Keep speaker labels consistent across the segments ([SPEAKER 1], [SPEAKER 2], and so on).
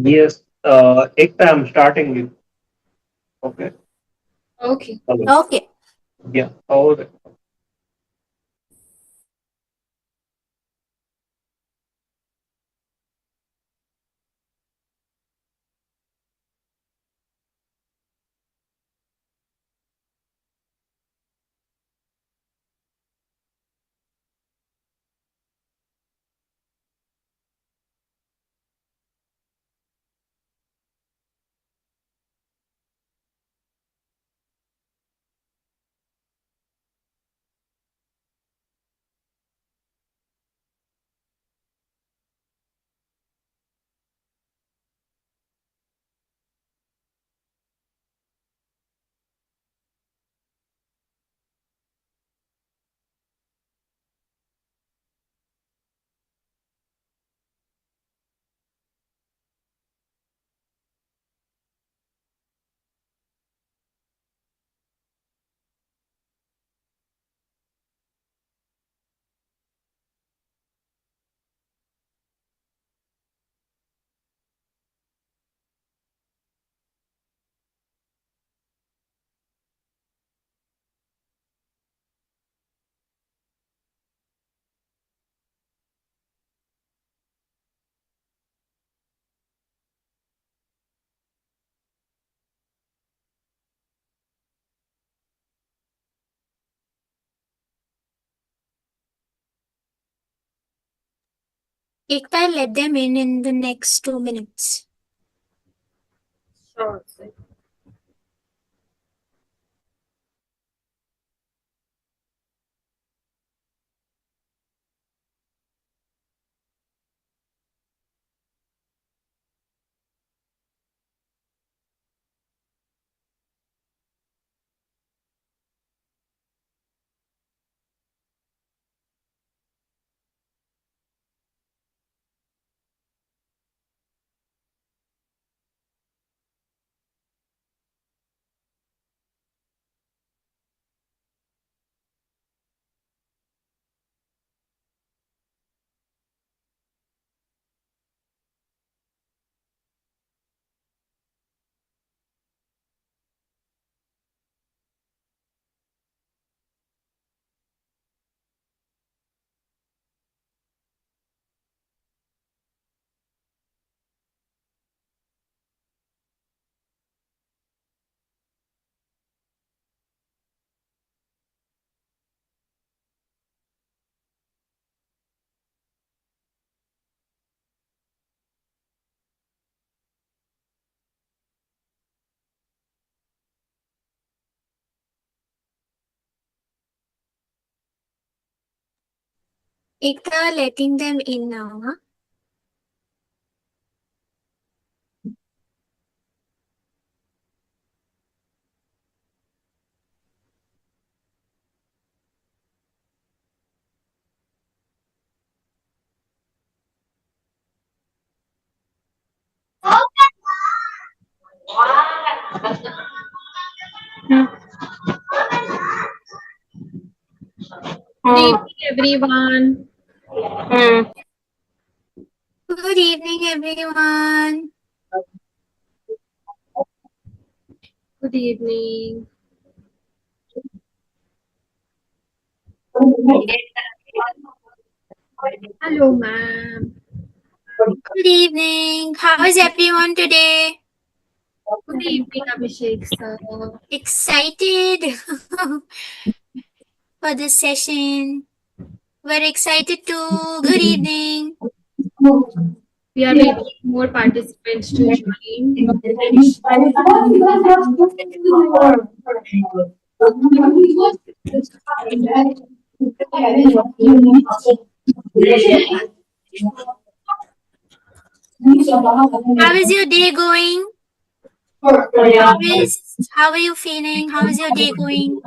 [SPEAKER 1] Yes, Ekta, I'm starting with. Okay.
[SPEAKER 2] Okay.
[SPEAKER 1] Hello.
[SPEAKER 3] Okay.
[SPEAKER 1] Yeah. All right.
[SPEAKER 3] Ekta, let them in the next 2 minutes.
[SPEAKER 2] Sure.
[SPEAKER 3] Ekta, letting them in now. Huh?
[SPEAKER 2] Good evening, everyone.
[SPEAKER 3] Good evening, everyone.
[SPEAKER 2] Good evening. Hello, ma'am.
[SPEAKER 3] Good evening. How is everyone today?
[SPEAKER 2] Good evening, Abhishek sir.
[SPEAKER 3] Excited for this session. We're excited too. Good evening.
[SPEAKER 2] We are waiting for more participants to join.
[SPEAKER 3] How is your day going? How are you feeling? How is your day going?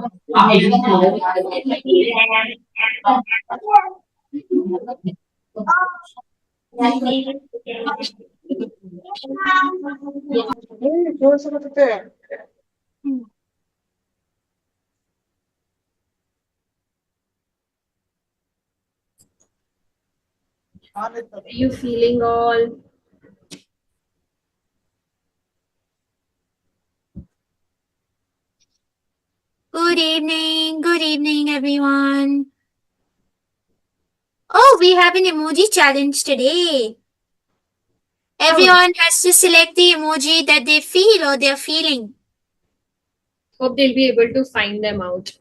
[SPEAKER 3] Hmm.
[SPEAKER 2] Are you feeling all
[SPEAKER 3] Good evening, everyone. Oh, we have an emoji challenge today. Everyone has to select the emoji that they feel or they're feeling.
[SPEAKER 2] Hope they'll be able to find them out.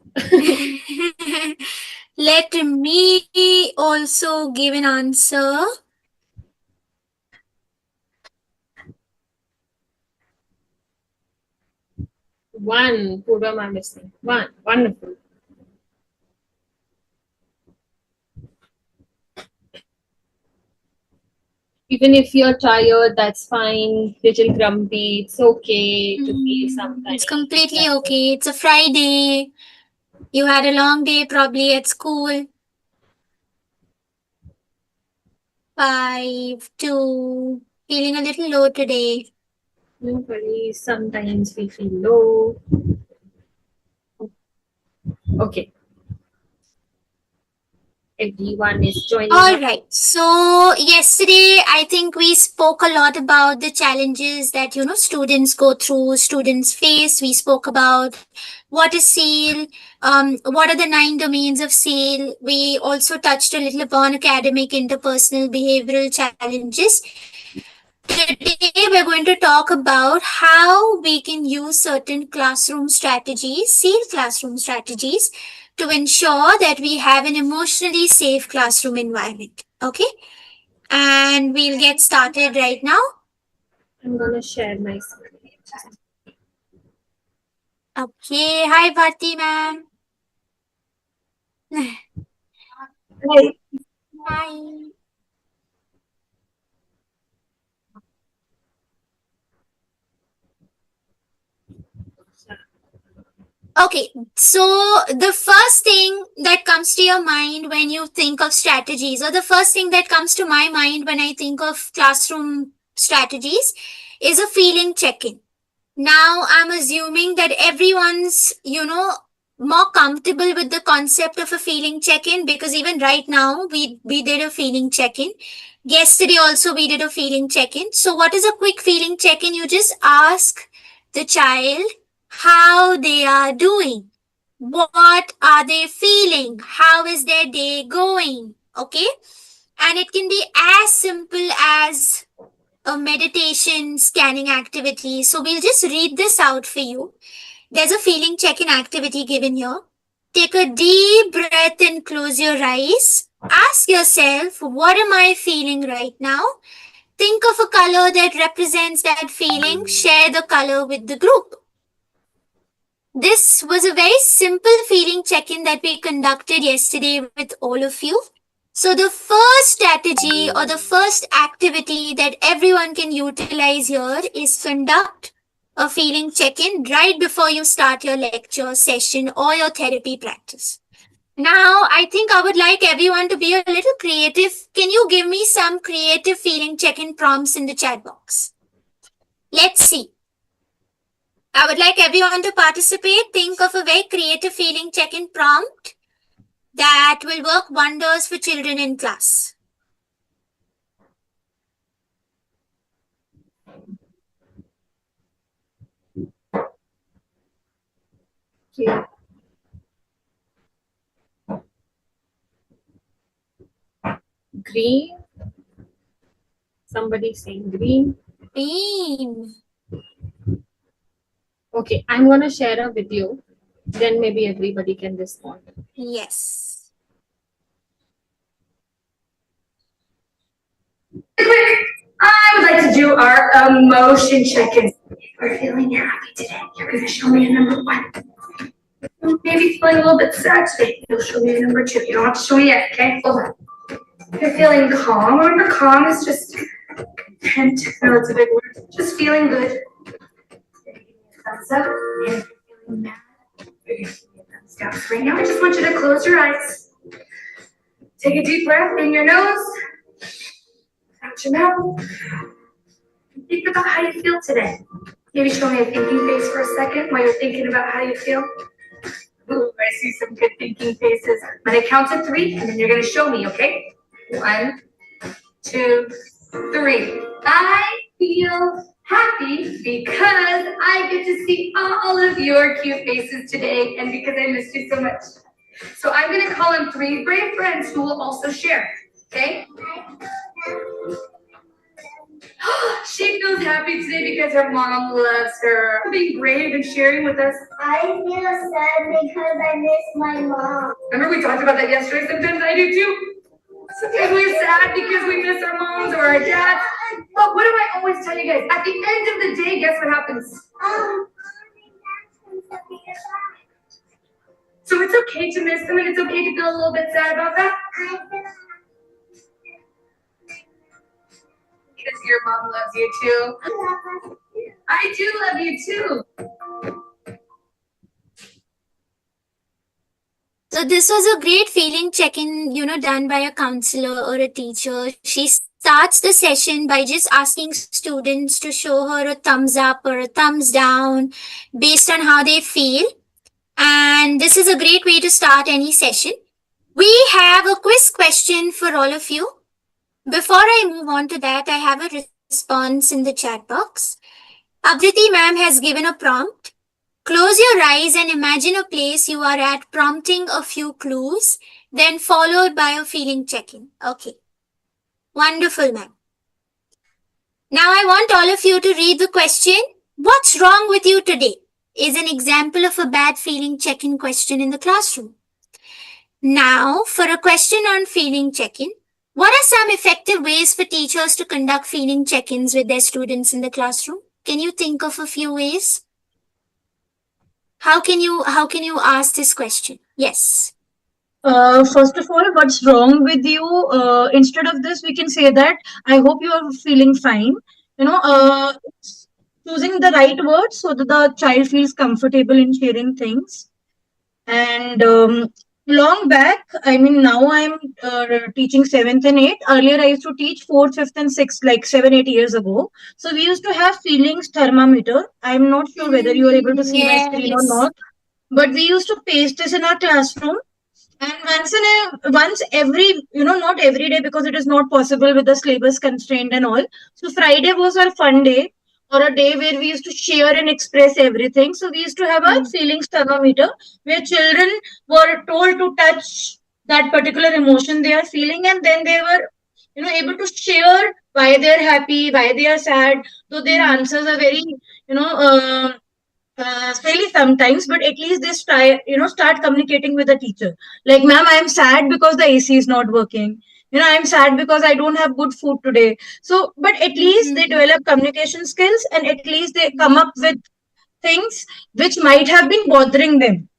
[SPEAKER 3] Let me also give an answer.
[SPEAKER 2] One, Purvam, I'm missing. One, wonderful. Even if you're tired, that's fine. Little grumpy, it's okay to feel sometimes.
[SPEAKER 3] It's completely okay. It's a Friday. You had a long day probably at school. 5, 2, feeling a little low today.
[SPEAKER 2] No worries, sometimes we feel low. Okay. Everyone is joining.
[SPEAKER 3] All right. So yesterday, I think we spoke a lot about the challenges that, students go through, students face. We spoke about what is SEEL, what are the 9 domains of SEEL. We also touched a little upon academic, interpersonal, behavioral challenges. Today, we're going to talk about how we can use certain classroom strategies, SEEL classroom strategies, to ensure that we have an emotionally safe classroom environment. Okay? And we'll get started right now.
[SPEAKER 2] I'm going to share my screen.
[SPEAKER 3] Okay. Hi, Bharti ma'am.
[SPEAKER 2] Hi.
[SPEAKER 3] Hi. Okay, so the first thing that comes to your mind when you think of strategies, or the first thing that comes to my mind when I think of classroom strategies, is a feeling check-in. Now, I'm assuming that everyone's, more comfortable with the concept of a feeling check-in, because even right now, we did a feeling check-in. Yesterday also, we did a feeling check-in. So what is a quick feeling check-in? You just ask the child how they are doing. What are they feeling? How is their day going? Okay? And it can be as simple as a meditation scanning activity. So we'll just read this out for you. There's a feeling check-in activity given here. Take a deep breath and close your eyes. Ask yourself, what am I feeling right now? Think of a color that represents that feeling. Share the color with the group. This was a very simple feeling check-in that we conducted yesterday with all of you. So the first strategy or the first activity that everyone can utilize here is conduct a feeling check-in right before you start your lecture session or your therapy practice. Now, I think I would like everyone to be a little creative. Can you give me some creative feeling check-in prompts in the chat box? Let's see. I would like everyone to participate. Think of a very creative feeling check-in prompt that will work wonders for children in class.
[SPEAKER 2] Okay. Green. Somebody saying green.
[SPEAKER 3] Green.
[SPEAKER 2] Okay, I'm going to share a video. Then maybe everybody can respond.
[SPEAKER 3] Yes.
[SPEAKER 4] I would like to do our emotion check-in. We're feeling happy today. You're going to show me a number 1. Maybe feeling a little bit sad today. You'll show me a number 2. You don't have to show me yet, okay? Hold on. You're feeling calm. Remember, calm is just content. No, that's a big word. Just feeling good. Thumbs up. And if you're feeling mad, you're going to give me a thumbs down. Right now, I just want you to close your eyes. Take a deep breath in your nose. Out your mouth. Think about how you feel today. Maybe show me a thinking face for a second while you're thinking about how you feel. Ooh, I see some good thinking faces. I'm gonna count to 3, and then you're gonna show me, okay? 1, 2, 3. I feel Happy because I get to see all of your cute faces today and because I missed you so much. So I'm going to call in 3 brave friends who will also share, okay? She feels happy today because her mom loves her. Being brave and sharing with us.
[SPEAKER 5] I feel sad because I miss my mom.
[SPEAKER 4] Remember we talked about that yesterday? Sometimes I do too. Sometimes we're sad because we miss our moms or our dads. But what do I always tell you guys? At the end of the day, guess what happens? So it's okay to miss them and it's okay to feel a little bit sad about that. Because your mom loves you too. I do love you too.
[SPEAKER 3] So this was a great feeling check-in, done by a counselor or a teacher. She starts the session by just asking students to show her a thumbs up or a thumbs down based on how they feel. And this is a great way to start any session. We have a quiz question for all of you. Before I move on to that, I have a response in the chat box. Avriti ma'am has given a prompt. Close your eyes and imagine a place you are at, prompting a few clues, then followed by a feeling check-in. Okay. Wonderful, ma'am. Now I want all of you to read the question. What's wrong with you today? Is an example of a bad feeling check-in question in the classroom. Now, for a question on feeling check-in, what are some effective ways for teachers to conduct feeling check-ins with their students in the classroom? Can you think of a few ways? How can you ask this question? Yes.
[SPEAKER 6] First of all, what's wrong with you? Instead of this, we can say that I hope you are feeling fine. Choosing the right words so that the child feels comfortable in sharing things. And long back, now I'm teaching 7th and 8th. Earlier, I used to teach 4th, 5th, and 6th, like 7-8 years ago. So we used to have feelings thermometer. I'm not sure whether you are able to see my screen or not. But we used to paste this in our classroom. And once every, not every day because it is not possible with the syllabus constraint and all. So Friday was our fun day or a day where we used to share and express everything. So we used to have a feelings thermometer where children were told to touch that particular emotion they are feeling, and then they were, able to share why they are happy, why they are sad. So their answers are very, silly sometimes, but at least they start communicating with the teacher. Like, ma'am, I am sad because the AC is not working. I'm sad because I don't have good food today. So, but at least they develop communication skills, and at least they come up with things which might have been bothering them.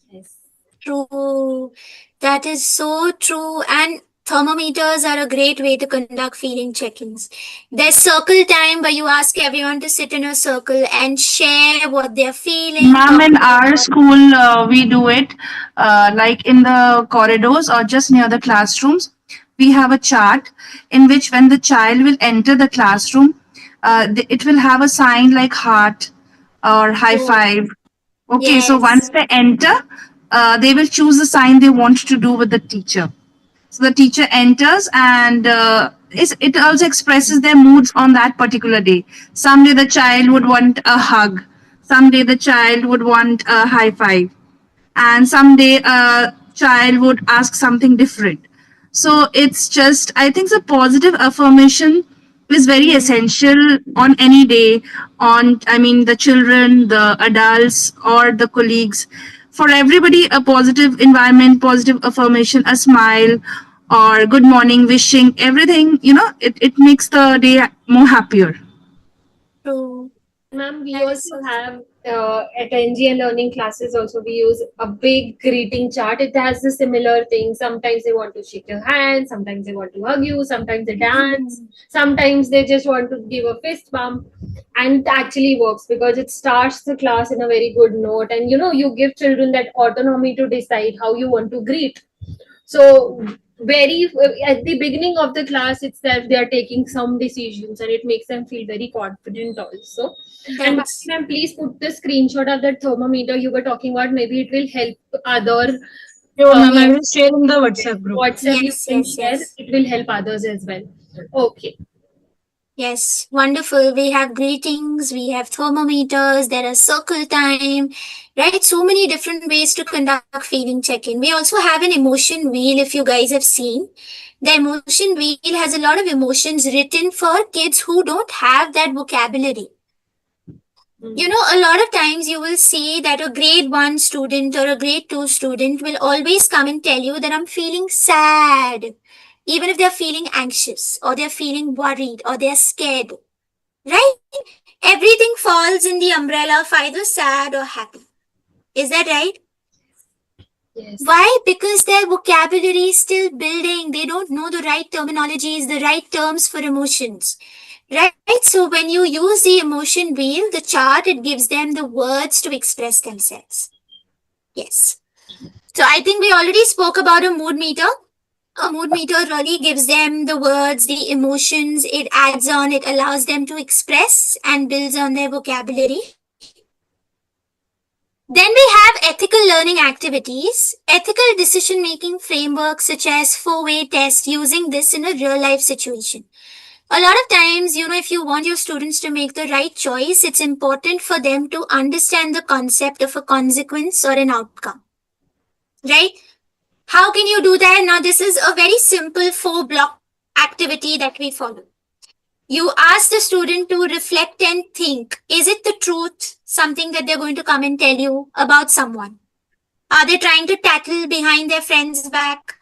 [SPEAKER 3] Yes. True. That is so true. And thermometers are a great way to conduct feeling check-ins. There's circle time where you ask everyone to sit in a circle and share what they're feeling.
[SPEAKER 7] Ma'am, in our school, we do it like in the corridors or just near the classrooms. We have a chart in which when the child will enter the classroom, it will have a sign like heart or high five. Okay, so once they enter, they will choose the sign they want to do with the teacher. So the teacher enters and it also expresses their moods on that particular day. Someday the child would want a hug. Someday the child would want a high five. And someday a child would ask something different. So it's just, I think the positive affirmation is very essential on any day, the children, the adults, or the colleagues. For everybody, a positive environment, positive affirmation, a smile, or good morning, wishing, everything, it makes the day more happier.
[SPEAKER 2] True. Ma'am, we also have at NGN learning classes also we use a big greeting chart. It has the similar thing. Sometimes they want to shake your hand, sometimes they want to hug you, sometimes they dance, sometimes they just want to give a fist bump. And it actually works because it starts the class in a very good note, and you give children that autonomy to decide how you want to greet. So at the beginning of the class itself, they are taking some decisions, and it makes them feel very confident also. And ma'am, please put the screenshot of that thermometer you were talking about. Maybe it will help other.
[SPEAKER 6] Ma'am, I will share in the WhatsApp group.
[SPEAKER 2] WhatsApp, you can share. It will help others as well. Okay.
[SPEAKER 3] Yes, wonderful. We have greetings, we have thermometers, there is circle time, right? So many different ways to conduct feeling check-in. We also have an emotion wheel, if you guys have seen. The emotion wheel has a lot of emotions written for kids who don't have that vocabulary. You know, a lot of times you will see that a grade 1 student or a grade 2 student will always come and tell you that I'm feeling sad, even if they're feeling anxious or they're feeling worried or they're scared, right? Everything falls in the umbrella of either sad or happy. Is that right?
[SPEAKER 2] Yes.
[SPEAKER 3] Why? Because their vocabulary is still building. They don't know the right terminologies, the right terms for emotions. Right? So when you use the emotion wheel, the chart, it gives them the words to express themselves. Yes. So I think we already spoke about a mood meter. A mood meter really gives them the words, the emotions, it adds on, it allows them to express and builds on their vocabulary. Then we have ethical learning activities, ethical decision making frameworks such as 4-way test, using this in a real life situation. A lot of times, you know, if you want your students to make the right choice, it's important for them to understand the concept of a consequence or an outcome. Right? How can you do that? Now, this is a very simple 4-block activity that we follow. You ask the student to reflect and think. Is it the truth? Something that they're going to come and tell you about someone? Are they trying to tattle behind their friend's back?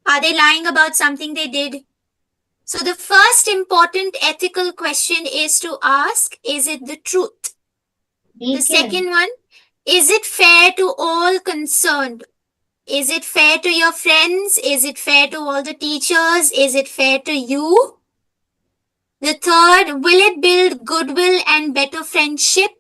[SPEAKER 3] Are they lying about something they did? So the first important ethical question is to ask, is it the truth? The second one, is it fair to all concerned? Is it fair to your friends? Is it fair to all the teachers? Is it fair to you? The third, will it build goodwill and better friendship?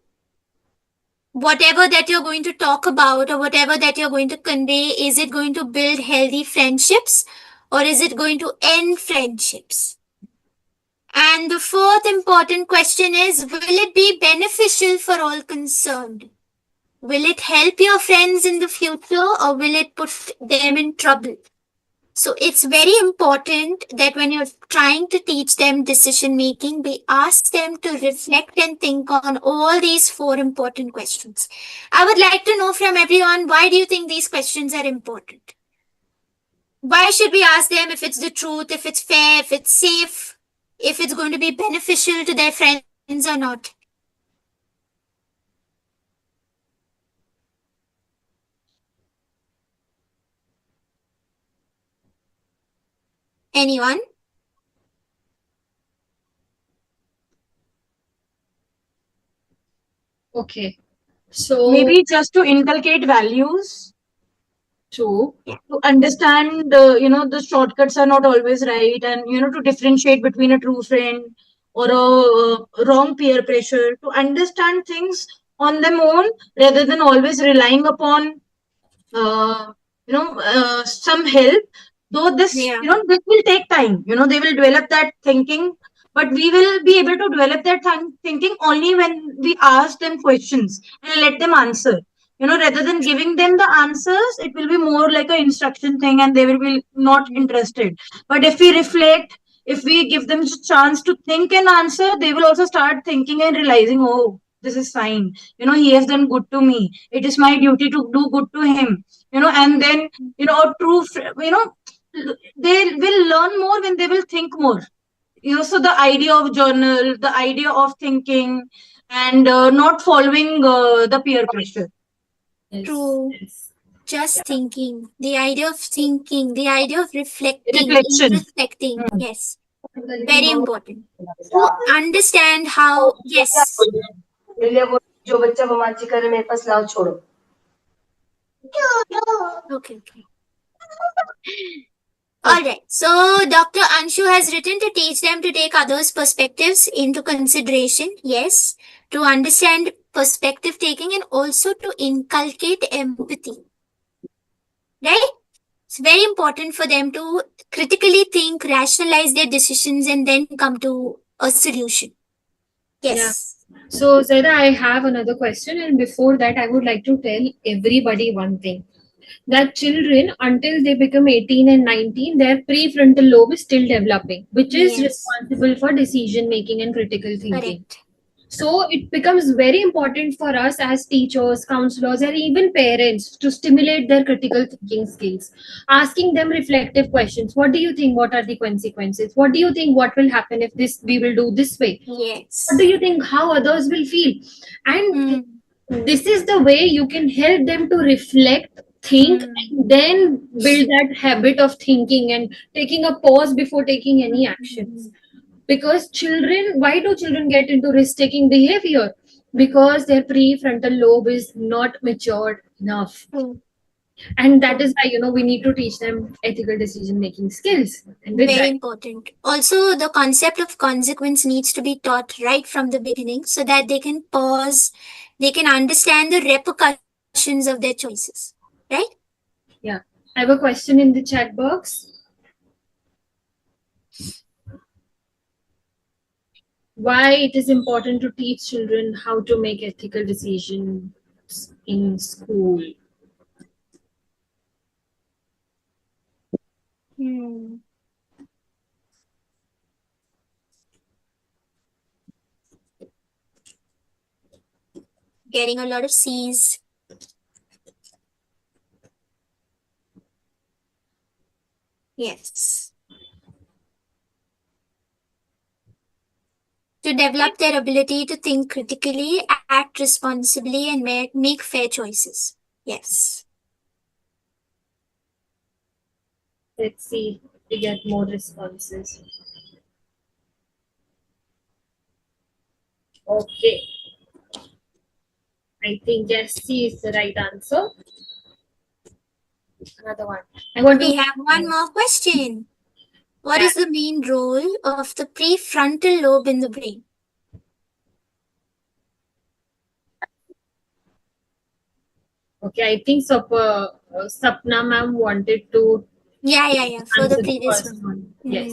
[SPEAKER 3] Whatever that you're going to talk about or whatever that you're going to convey, is it going to build healthy friendships or is it going to end friendships? And the fourth important question is, will it be beneficial for all concerned? Will it help your friends in the future or will it put them in trouble? So it's very important that when you're trying to teach them decision making, we ask them to reflect and think on all these 4 important questions. I would like to know from everyone, why do you think these questions are important? Why should we ask them if it's the truth, if it's fair, if it's safe, if it's going to be beneficial to their friends or not? Anyone?
[SPEAKER 2] Okay. So
[SPEAKER 6] Maybe just to inculcate values,
[SPEAKER 2] true.
[SPEAKER 6] to understand, the shortcuts are not always right, and, to differentiate between a true friend or a wrong peer pressure, to understand things on their own rather than always relying upon, some help. Though this,
[SPEAKER 3] Yeah.
[SPEAKER 6] this will take time, they will develop that thinking, but we will be able to develop that thinking only when we ask them questions and let them answer. Rather than giving them the answers, it will be more like an instruction thing and they will be not interested. But if we reflect, if we give them a chance to think and answer, they will also start thinking and realizing, oh, this is fine. He has done good to me. It is my duty to do good to him. And then, a true, they will learn more when they will think more. So the idea of journal, the idea of thinking, and not following the peer pressure.
[SPEAKER 2] Yes.
[SPEAKER 3] True.
[SPEAKER 2] Yes.
[SPEAKER 3] Just thinking, the idea of thinking, the idea of reflecting,
[SPEAKER 6] Reflection.
[SPEAKER 3] introspecting. Yes, very important. To understand how, yes.
[SPEAKER 8] जो बच्चा रोमांची करे मेरे पास लाओ छोड़ो.
[SPEAKER 3] Okay. All right. So Dr. Anshu has written to teach them to take others' perspectives into consideration. Yes. To understand perspective taking and also to inculcate empathy. Right? It's very important for them to critically think, rationalize their decisions, and then come to a solution. Yes.
[SPEAKER 2] So Zaheda, I have another question, and before that, I would like to tell everybody one thing. that children, until they become 18 and 19, their prefrontal lobe is still developing, which is
[SPEAKER 3] Yes.
[SPEAKER 2] responsible for decision making and critical thinking.
[SPEAKER 3] Correct.
[SPEAKER 2] So it becomes very important for us as teachers, counselors, and even parents to stimulate their critical thinking skills, asking them reflective questions. What do you think? What are the consequences? What do you think? What will happen if this we will do this way?
[SPEAKER 3] Yes.
[SPEAKER 2] What do you think? How others will feel? And
[SPEAKER 3] Hmm.
[SPEAKER 2] this is the way you can help them to reflect, think, and then build that habit of thinking and taking a pause before taking any actions. Because children, why do children get into risk-taking behavior? Because their prefrontal lobe is not matured enough.
[SPEAKER 3] True.
[SPEAKER 2] And that is why, we need to teach them ethical decision-making skills. And with
[SPEAKER 3] Very
[SPEAKER 2] that,
[SPEAKER 3] important. Also, the concept of consequence needs to be taught right from the beginning so that they can pause, they can understand the repercussions of their choices. Right?
[SPEAKER 2] yeah. I have a question in the chat box. Why it is important to teach children how to make ethical decisions in school?
[SPEAKER 3] Getting a lot of C's. Yes. To develop their ability to think critically, act responsibly, and make fair choices. Yes.
[SPEAKER 2] Let's see if we get more responses. Okay. I think yes, C is the right answer. Another one.
[SPEAKER 3] We have one more question. What is the main role of the prefrontal lobe in the brain?
[SPEAKER 2] Okay, I think Sapna ma'am wanted to
[SPEAKER 3] Yeah. For
[SPEAKER 2] answer
[SPEAKER 3] the previous
[SPEAKER 2] first
[SPEAKER 3] one.
[SPEAKER 2] Yes.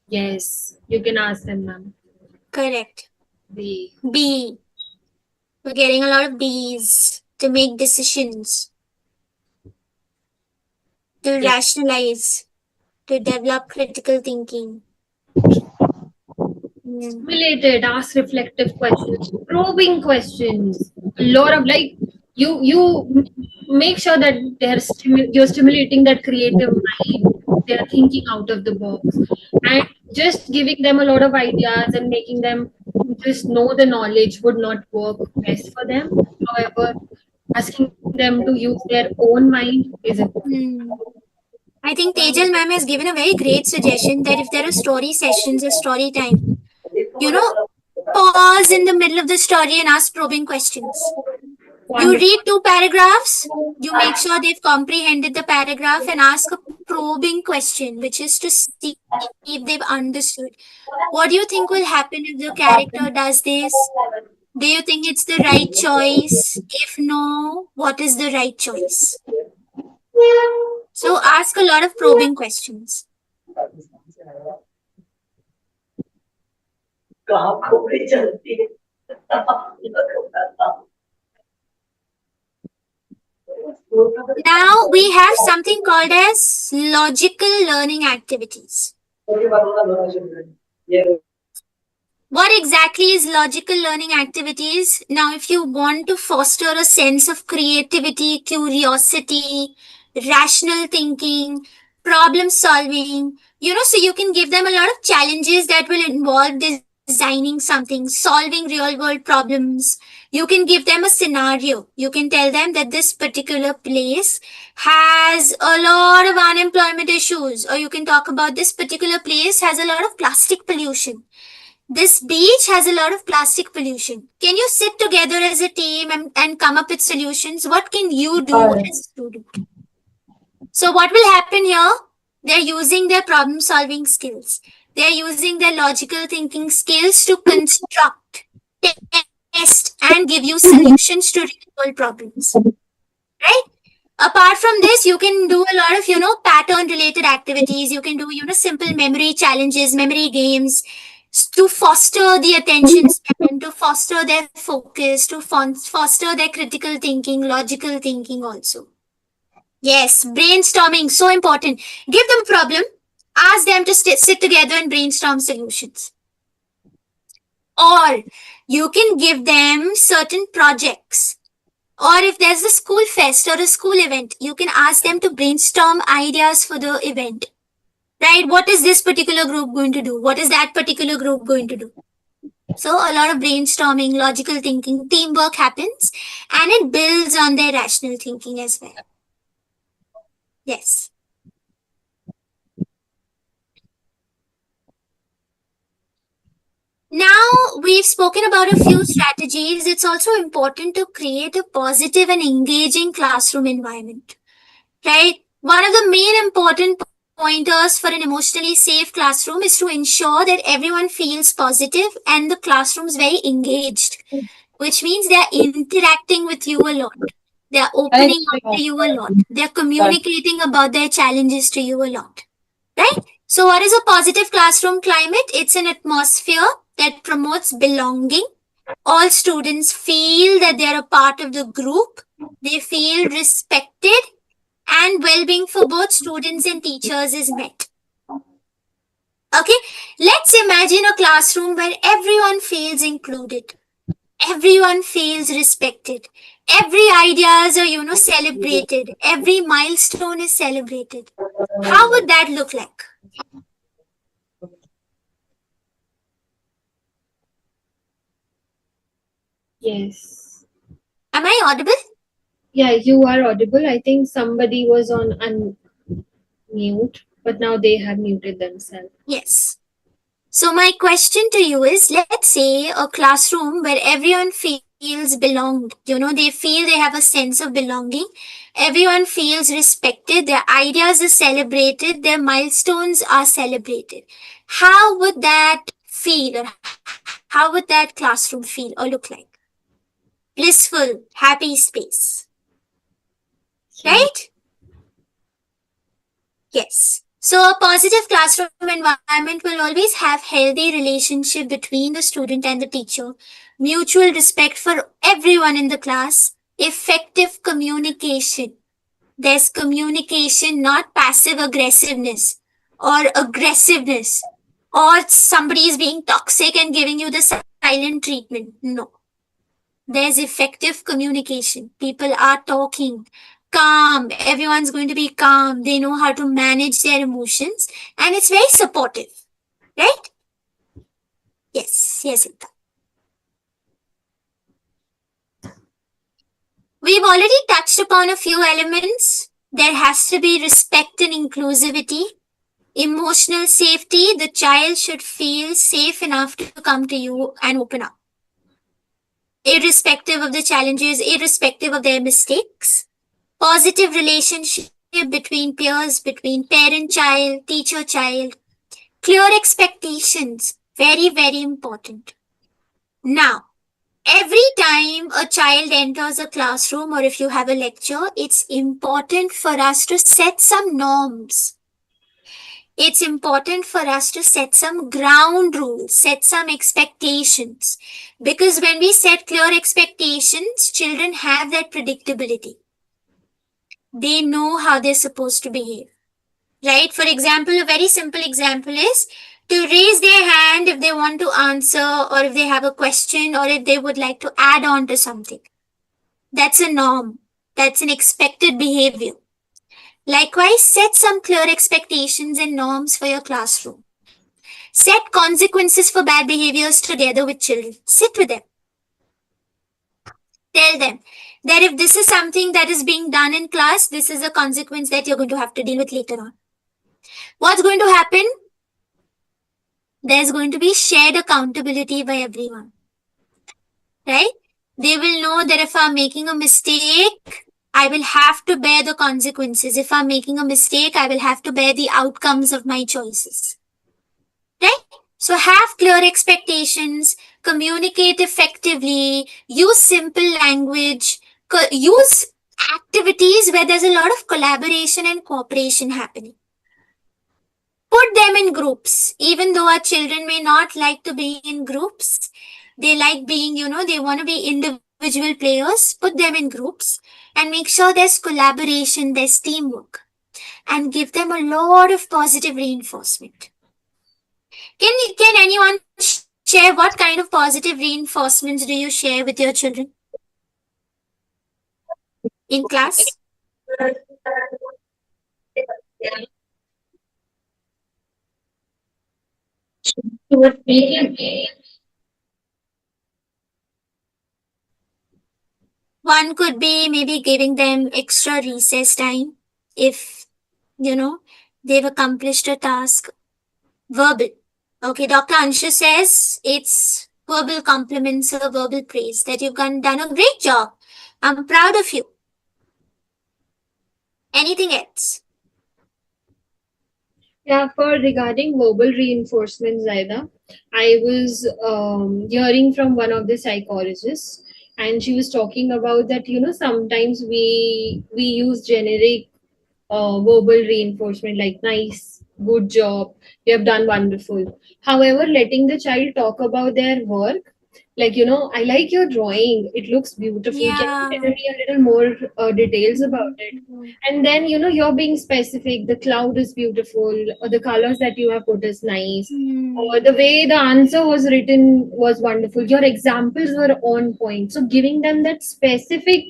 [SPEAKER 2] Yes, you can ask them, ma'am.
[SPEAKER 3] Correct.
[SPEAKER 2] B.
[SPEAKER 3] We're getting a lot of B's to make decisions, to rationalize, to develop critical thinking.
[SPEAKER 2] Stimulated, ask reflective questions, probing questions. A lot of you make sure that you're stimulating that creative mind. They're thinking out of the box, and just giving them a lot of ideas and making them just know the knowledge would not work best for them. However, asking them to use their own mind is important.
[SPEAKER 3] I think Tejal ma'am has given a very great suggestion that if there are story sessions or story time, pause in the middle of the story and ask probing questions. You read 2 paragraphs, you make sure they've comprehended the paragraph and ask a probing question, which is to see if they've understood. What do you think will happen if the character does this? Do you think it's the right choice? If no, what is the right choice? So ask a lot of probing questions. Now we have something called as logical learning activities. What exactly is logical learning activities? Now, if you want to foster a sense of creativity, curiosity, rational thinking, problem solving, so you can give them a lot of challenges that will involve designing something, solving real world problems. You can give them a scenario. You can tell them that this particular place has a lot of unemployment issues, or you can talk about this particular place has a lot of plastic pollution. This beach has a lot of plastic pollution. Can you sit together as a team and come up with solutions? What can you do as a student? So what will happen here? They're using their problem solving skills. They're using their logical thinking skills to construct, test, and give you solutions to real world problems. Right? Apart from this, you can do a lot of, pattern related activities. You can do, simple memory challenges, memory games. to foster the attention span, to foster their focus, to foster their critical thinking, logical thinking also. Yes, brainstorming, so important. Give them a problem, ask them to sit together and brainstorm solutions. Or you can give them certain projects. Or if there's a school fest or a school event, you can ask them to brainstorm ideas for the event. Right? What is this particular group going to do? What is that particular group going to do? So a lot of brainstorming, logical thinking, teamwork happens, and it builds on their rational thinking as well. Yes. Now we've spoken about a few strategies. It's also important to create a positive and engaging classroom environment, right? One of the main important pointers for an emotionally safe classroom is to ensure that everyone feels positive and the classroom is very engaged, which means they're interacting with you a lot. They're opening up to you a lot. They're communicating about their challenges to you a lot, right? So what is a positive classroom climate? It's an atmosphere that promotes belonging. All students feel that they're a part of the group. They feel respected, and well-being for both students and teachers is met. Okay, let's imagine a classroom where everyone feels included. Everyone feels respected. Every ideas are, celebrated. Every milestone is celebrated. How would that look like?
[SPEAKER 2] Yes.
[SPEAKER 3] Am I audible?
[SPEAKER 2] Yeah, you are audible. I think somebody was on unmute, but now they have muted themselves.
[SPEAKER 3] Yes. So my question to you is, let's say a classroom where everyone feels belonged. They feel they have a sense of belonging. Everyone feels respected. Their ideas are celebrated. Their milestones are celebrated. How would that feel, or how would that classroom feel or look like? Blissful, happy space. Right? Yes. So a positive classroom environment will always have healthy relationship between the student and the teacher, mutual respect for everyone in the class, effective communication. There's communication, not passive aggressiveness or aggressiveness, or somebody is being toxic and giving you the silent treatment. No. There's effective communication. People are talking. Calm. Everyone's going to be calm. They know how to manage their emotions, and it's very supportive, right? Yes, Ekta. We've already touched upon a few elements. There has to be respect and inclusivity, emotional safety. The child should feel safe enough to come to you and open up, irrespective of the challenges, irrespective of their mistakes. Positive relationship between peers, between parent-child, teacher-child. Clear expectations, very, very important. Now, every time a child enters a classroom or if you have a lecture, it's important for us to set some norms. It's important for us to set some ground rules, set some expectations. Because when we set clear expectations, children have that predictability. They know how they're supposed to behave, right? For example, a very simple example is to raise their hand if they want to answer, or if they have a question, or if they would like to add on to something. That's a norm. That's an expected behavior. Likewise, set some clear expectations and norms for your classroom. Set consequences for bad behaviors together with children. Sit with them. Tell them that if this is something that is being done in class, this is a consequence that you're going to have to deal with later on. What's going to happen? There's going to be shared accountability by everyone, right? They will know that if I'm making a mistake, I will have to bear the consequences. If I'm making a mistake, I will have to bear the outcomes of my choices, right? So have clear expectations, communicate effectively, use simple language, use activities where there's a lot of collaboration and cooperation happening. put them in groups. Even though our children may not like to be in groups, they like being, they want to be individual players. Put them in groups and make sure there's collaboration, there's teamwork, and give them a lot of positive reinforcement. Can anyone share what kind of positive reinforcements do you share with your children in class? One could be maybe giving them extra recess time if, they've accomplished a task. Verbal. Okay, Dr. Anshu says it's verbal compliments or verbal praise that you've done a great job. I'm proud of you. Anything else?
[SPEAKER 2] Yeah, for regarding verbal reinforcement, Zaheda, I was hearing from one of the psychologists, and she was talking about that, sometimes we use generic verbal reinforcement like nice, good job, you have done wonderful. However, letting the child talk about their work, like, I like your drawing, it looks beautiful.
[SPEAKER 3] Yeah.
[SPEAKER 2] Can you tell me a little more details about it? And then, you're being specific, the cloud is beautiful, or the colors that you have put is nice, or the way the answer was written was wonderful, your examples were on point. So giving them that specific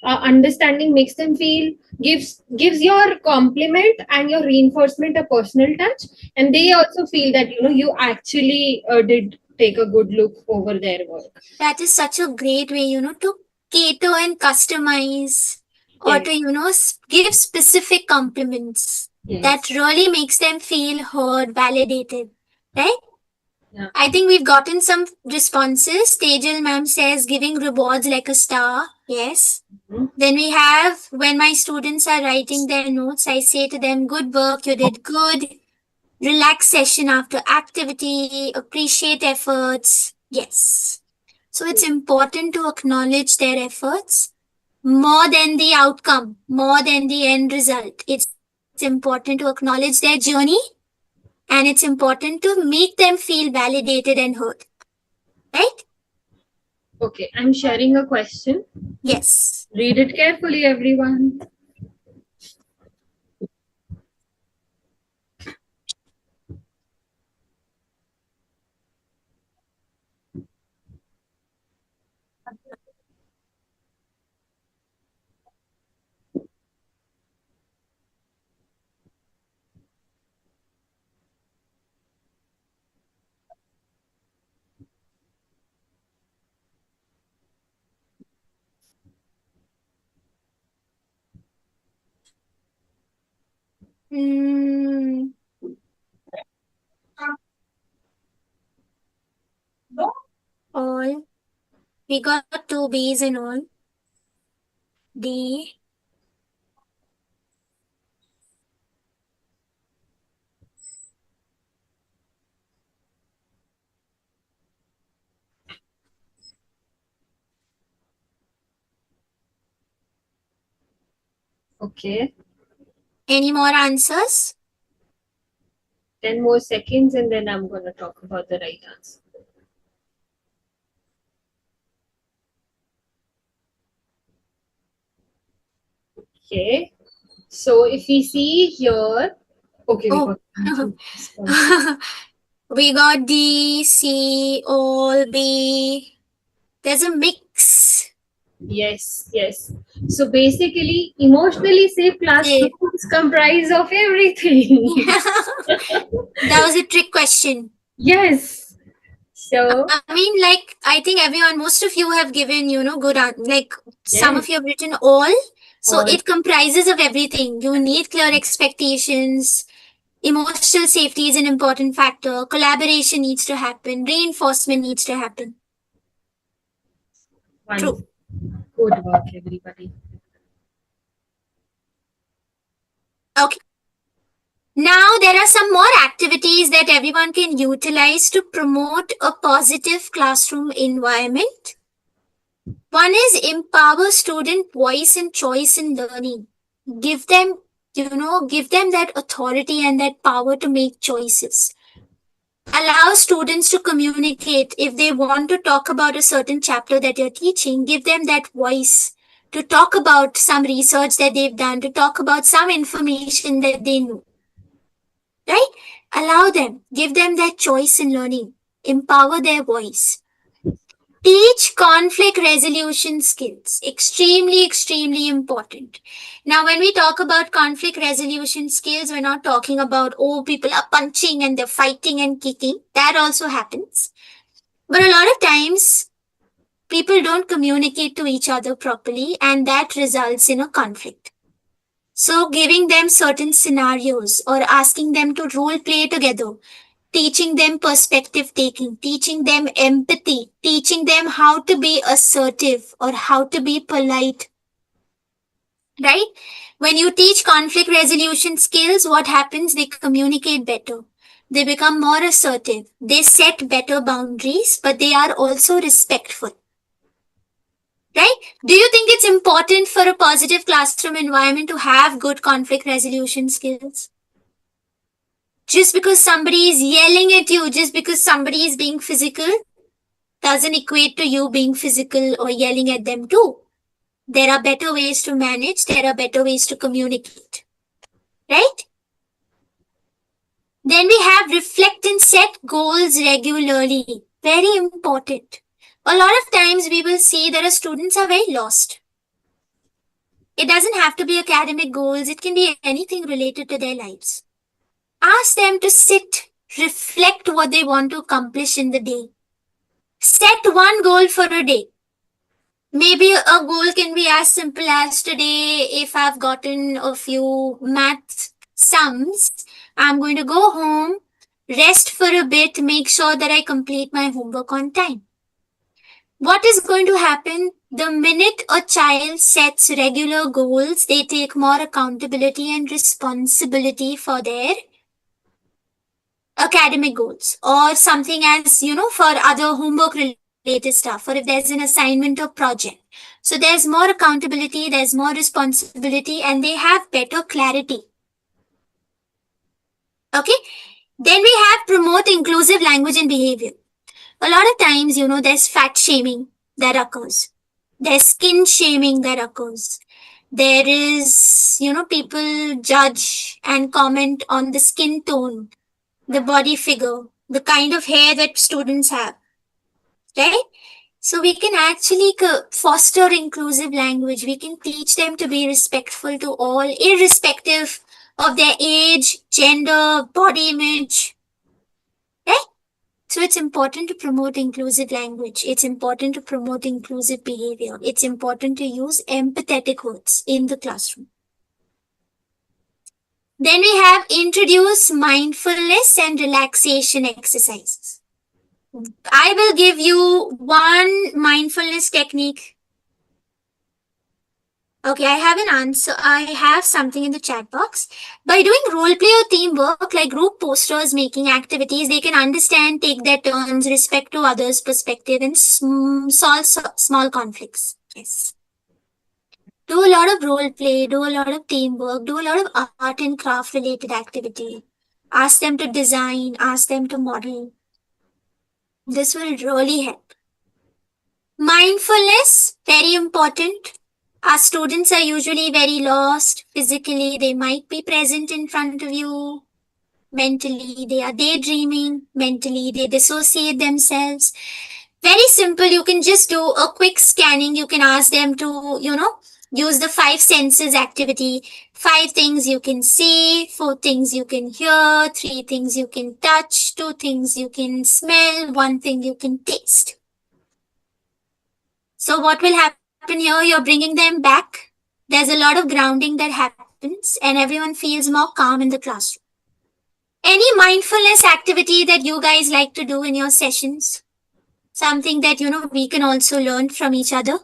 [SPEAKER 2] understanding makes them feel, gives your compliment and your reinforcement a personal touch, and they also feel that you actually did take a good look over their work.
[SPEAKER 3] That is such a great way, to cater and customize or to, give specific compliments.
[SPEAKER 2] Yes.
[SPEAKER 3] That really makes them feel heard, validated, right?
[SPEAKER 2] Yeah.
[SPEAKER 3] I think we've gotten some responses. Tejal ma'am says giving rewards like a star. Yes. Then we have, when my students are writing their notes, I say to them, good work, you did good. Relax session after activity, appreciate efforts. Yes. So it's important to acknowledge their efforts more than the outcome, more than the end result. It's important to acknowledge their journey, and it's important to make them feel validated and heard. Right?
[SPEAKER 2] Okay, I'm sharing a question.
[SPEAKER 3] Yes.
[SPEAKER 2] Read it carefully, everyone.
[SPEAKER 3] All. We got 2 B's in all. D.
[SPEAKER 2] Okay.
[SPEAKER 3] Any more answers?
[SPEAKER 2] 10 more seconds and then I'm going to talk about the right answer. Okay. So if we see here, okay,
[SPEAKER 3] Oh. We got D, C, all, B. There's a mix.
[SPEAKER 2] Yes, yes. So basically, emotionally safe classrooms comprise of everything.
[SPEAKER 3] That was a trick question.
[SPEAKER 2] Yes. So
[SPEAKER 3] I mean, like, I think most of you have given, good, some of you have written all. So
[SPEAKER 2] all.
[SPEAKER 3] it comprises of everything. You need clear expectations. Emotional safety is an important factor. Collaboration needs to happen. Reinforcement needs to happen.
[SPEAKER 2] True. Good work, everybody.
[SPEAKER 3] Okay. Now there are some more activities that everyone can utilize to promote a positive classroom environment. One is empower student voice and choice in learning. Give them give them that authority and that power to make choices. Allow students to communicate. If they want to talk about a certain chapter that you're teaching, give them that voice to talk about some research that they've done, to talk about some information that they know. Right? Allow them, give them that choice in learning, empower their voice. Teach conflict resolution skills. Extremely, extremely important. Now, when we talk about conflict resolution skills, we're not talking about, people are punching and they're fighting and kicking. That also happens. But a lot of times, people don't communicate to each other properly, and that results in a conflict. So, giving them certain scenarios or asking them to role play together, teaching them perspective taking, teaching them empathy, teaching them how to be assertive or how to be polite. Right? When you teach conflict resolution skills, what happens? They communicate better. They become more assertive. They set better boundaries, but they are also respectful. Right? Do you think it's important for a positive classroom environment to have good conflict resolution skills? Just because somebody is yelling at you, just because somebody is being physical, doesn't equate to you being physical or yelling at them too. There are better ways to manage. There are better ways to communicate. Right? Then we have reflect and set goals regularly. Very important. A lot of times we will see that our students are very lost. It doesn't have to be academic goals. It can be anything related to their lives. Ask them to sit, reflect what they want to accomplish in the day. Set one goal for a day. Maybe a goal can be as simple as today, if I've gotten a few math sums, I'm going to go home, rest for a bit, make sure that I complete my homework on time. What is going to happen? The minute a child sets regular goals, they take more accountability and responsibility for their academic goals, or something as, for other homework related stuff, or if there's an assignment or project. So there's more accountability, there's more responsibility, and they have better clarity. Okay. Then we have promote inclusive language and behavior. A lot of times, there's fat shaming that occurs. There's skin shaming that occurs. There is, people judge and comment on the skin tone, the body figure, the kind of hair that students have, right? So we can actually foster inclusive language. We can teach them to be respectful to all, irrespective of their age, gender, body image, right? So it's important to promote inclusive language. It's important to promote inclusive behavior. It's important to use empathetic words in the classroom. Then we have introduce mindfulness and relaxation exercises. I will give you one mindfulness technique. Okay, I have an answer. I have something in the chat box. By doing role play or teamwork, like group posters, making activities, they can understand, take their turns, respect to others' perspective, and solve small conflicts. Yes. Do a lot of role play, do a lot of teamwork, do a lot of art and craft related activity. Ask them to design, ask them to model. This will really help. Mindfulness, very important. Our students are usually very lost physically. They might be present in front of you. Mentally, they are daydreaming. Mentally, they dissociate themselves. Very simple. You can just do a quick scanning. You can ask them to, use the 5 senses activity. 5 things you can see, 4 things you can hear, 3 things you can touch, 2 things you can smell, 1 thing you can taste. So what will happen here? You're bringing them back. There's a lot of grounding that happens and everyone feels more calm in the classroom. Any mindfulness activity that you guys like to do in your sessions? Something that, we can also learn from each other.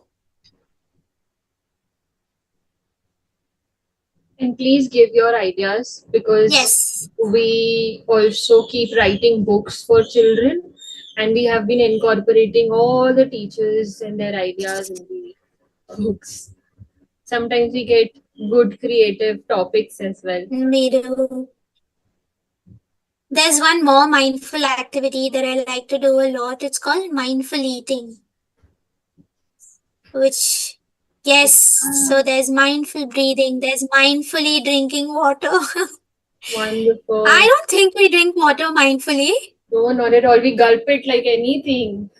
[SPEAKER 2] And please give your ideas, because
[SPEAKER 3] Yes.
[SPEAKER 2] we also keep writing books for children, and we have been incorporating all the teachers and their ideas in the books. Sometimes we get good creative topics as well.
[SPEAKER 3] Me too. There's one more mindful activity that I like to do a lot. It's called mindful eating. Which, yes, so there's mindful breathing, there's mindfully drinking water.
[SPEAKER 2] Wonderful.
[SPEAKER 3] I don't think we drink water mindfully.
[SPEAKER 2] No, not at all. We gulp it like anything.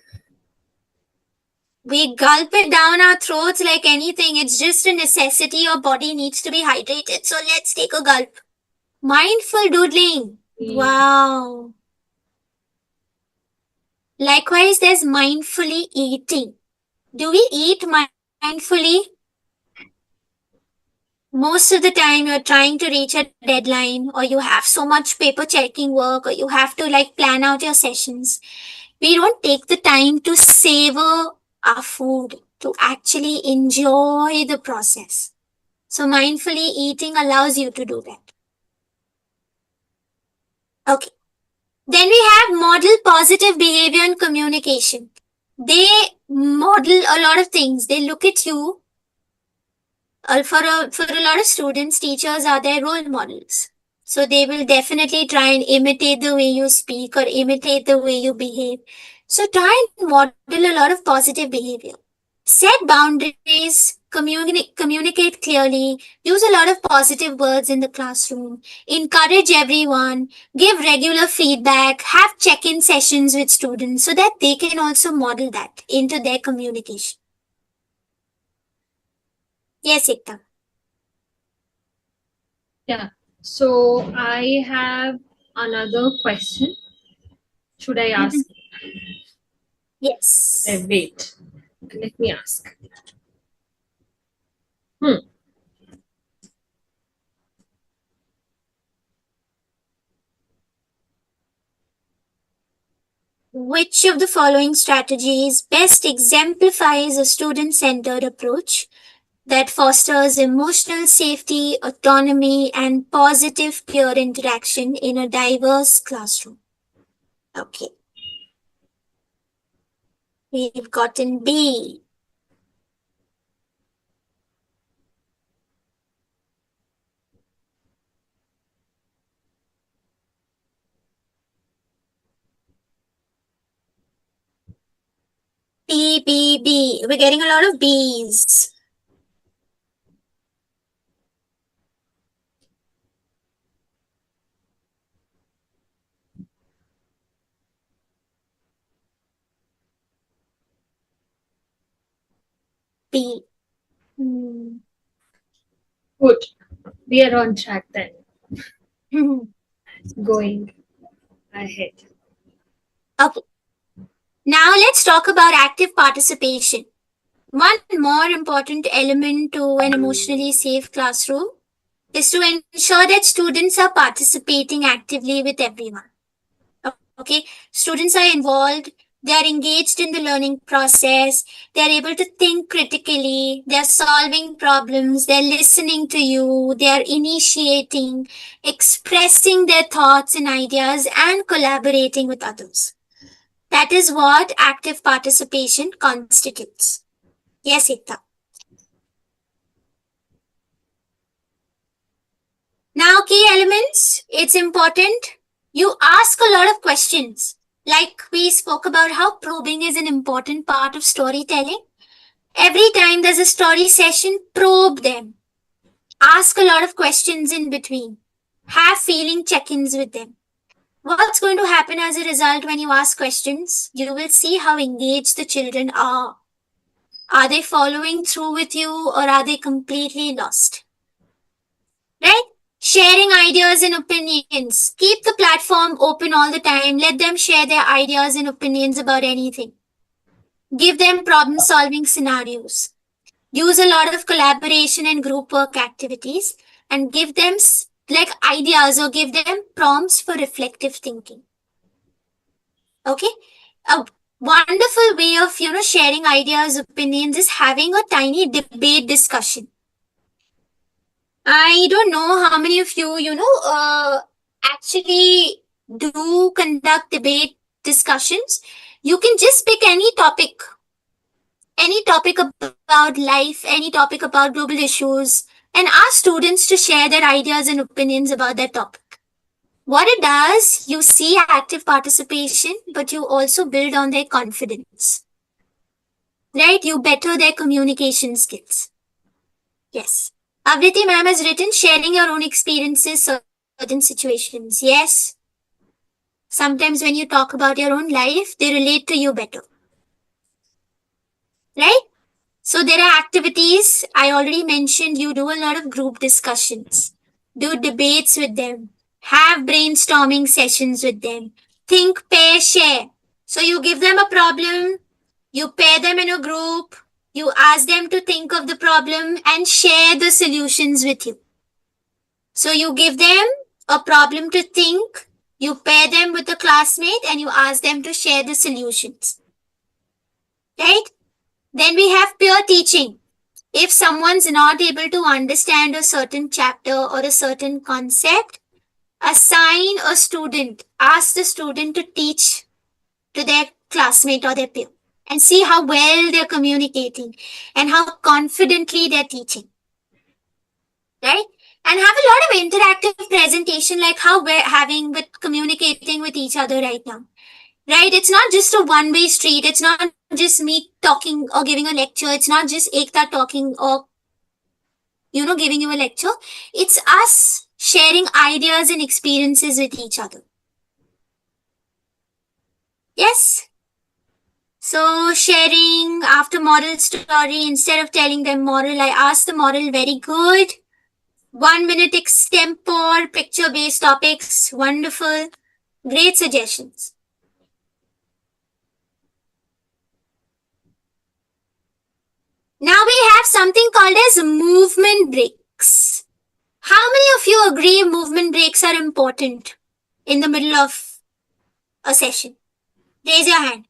[SPEAKER 3] We gulp it down our throats like anything. It's just a necessity. Your body needs to be hydrated. So let's take a gulp. Mindful doodling. Wow. Likewise, there's mindfully eating. Do we eat mindfully? Most of the time you're trying to reach a deadline, or you have so much paper checking work, or you have to like plan out your sessions. We don't take the time to savor our food, to actually enjoy the process. So mindfully eating allows you to do that. Okay. Then we have model positive behavior and communication. They model a lot of things. They look at you. For a lot of students, teachers are their role models. So they will definitely try and imitate the way you speak or imitate the way you behave. So try and model a lot of positive behavior. Set boundaries, communicate clearly, use a lot of positive words in the classroom, encourage everyone, give regular feedback, have check-in sessions with students so that they can also model that into their communication. Yes, Ekta.
[SPEAKER 2] Yeah. So I have another question. Should I ask?
[SPEAKER 3] Yes.
[SPEAKER 2] Wait. Let me ask.
[SPEAKER 3] Which of the following strategies best exemplifies a student-centered approach that fosters emotional safety, autonomy, and positive peer interaction in a diverse classroom? Okay. We've gotten B. B. We're getting a lot of B's. B.
[SPEAKER 2] Good. We are on track then. Going ahead.
[SPEAKER 3] Okay. Now let's talk about active participation. One more important element to an emotionally safe classroom is to ensure that students are participating actively with everyone. Okay, students are involved, they are engaged in the learning process, they are able to think critically, they are solving problems, they are listening to you, they are initiating, expressing their thoughts and ideas, and collaborating with others. That is what active participation constitutes. Yes, Ekta. Now, key elements, it's important. You ask a lot of questions. Like we spoke about how probing is an important part of storytelling. Every time there's a story session, probe them. Ask a lot of questions in between. Have feeling check-ins with them. What's going to happen as a result when you ask questions? You will see how engaged the children are. Are they following through with you, or are they completely lost? Right? Sharing ideas and opinions. Keep the platform open all the time. Let them share their ideas and opinions about anything. Give them problem-solving scenarios. Use a lot of collaboration and group work activities, and give them like ideas or give them prompts for reflective thinking. Okay? A wonderful way of, sharing ideas, opinions is having a tiny debate discussion. I don't know how many of you, actually do conduct debate discussions. You can just pick any topic about life, any topic about global issues, and ask students to share their ideas and opinions about that topic. What it does, you see active participation, but you also build on their confidence. Right? You better their communication skills. Yes. Avriti ma'am has written, sharing your own experiences, certain situations. Yes. Sometimes when you talk about your own life, they relate to you better. Right? So there are activities. I already mentioned you do a lot of group discussions. Do debates with them. Have brainstorming sessions with them. Think, pair, share. So you give them a problem. You pair them in a group. You ask them to think of the problem and share the solutions with you. So you give them a problem to think. You pair them with a classmate and you ask them to share the solutions. Right? Then we have peer teaching. If someone's not able to understand a certain chapter or a certain concept, assign a student, ask the student to teach to their classmate or their peer and see how well they're communicating and how confidently they're teaching. Right? And have a lot of interactive presentation like how we're having with communicating with each other right now. Right? It's not just a one-way street. It's not just me talking or giving a lecture. It's not just Ekta talking or, giving you a lecture. It's us sharing ideas and experiences with each other. Yes? So sharing after moral story, instead of telling them moral, I ask the moral, very good. 1 minute extempore, picture-based topics, wonderful. Great suggestions. Now we have something called as movement breaks. How many of you agree movement breaks are important in the middle of a session? Raise your hand.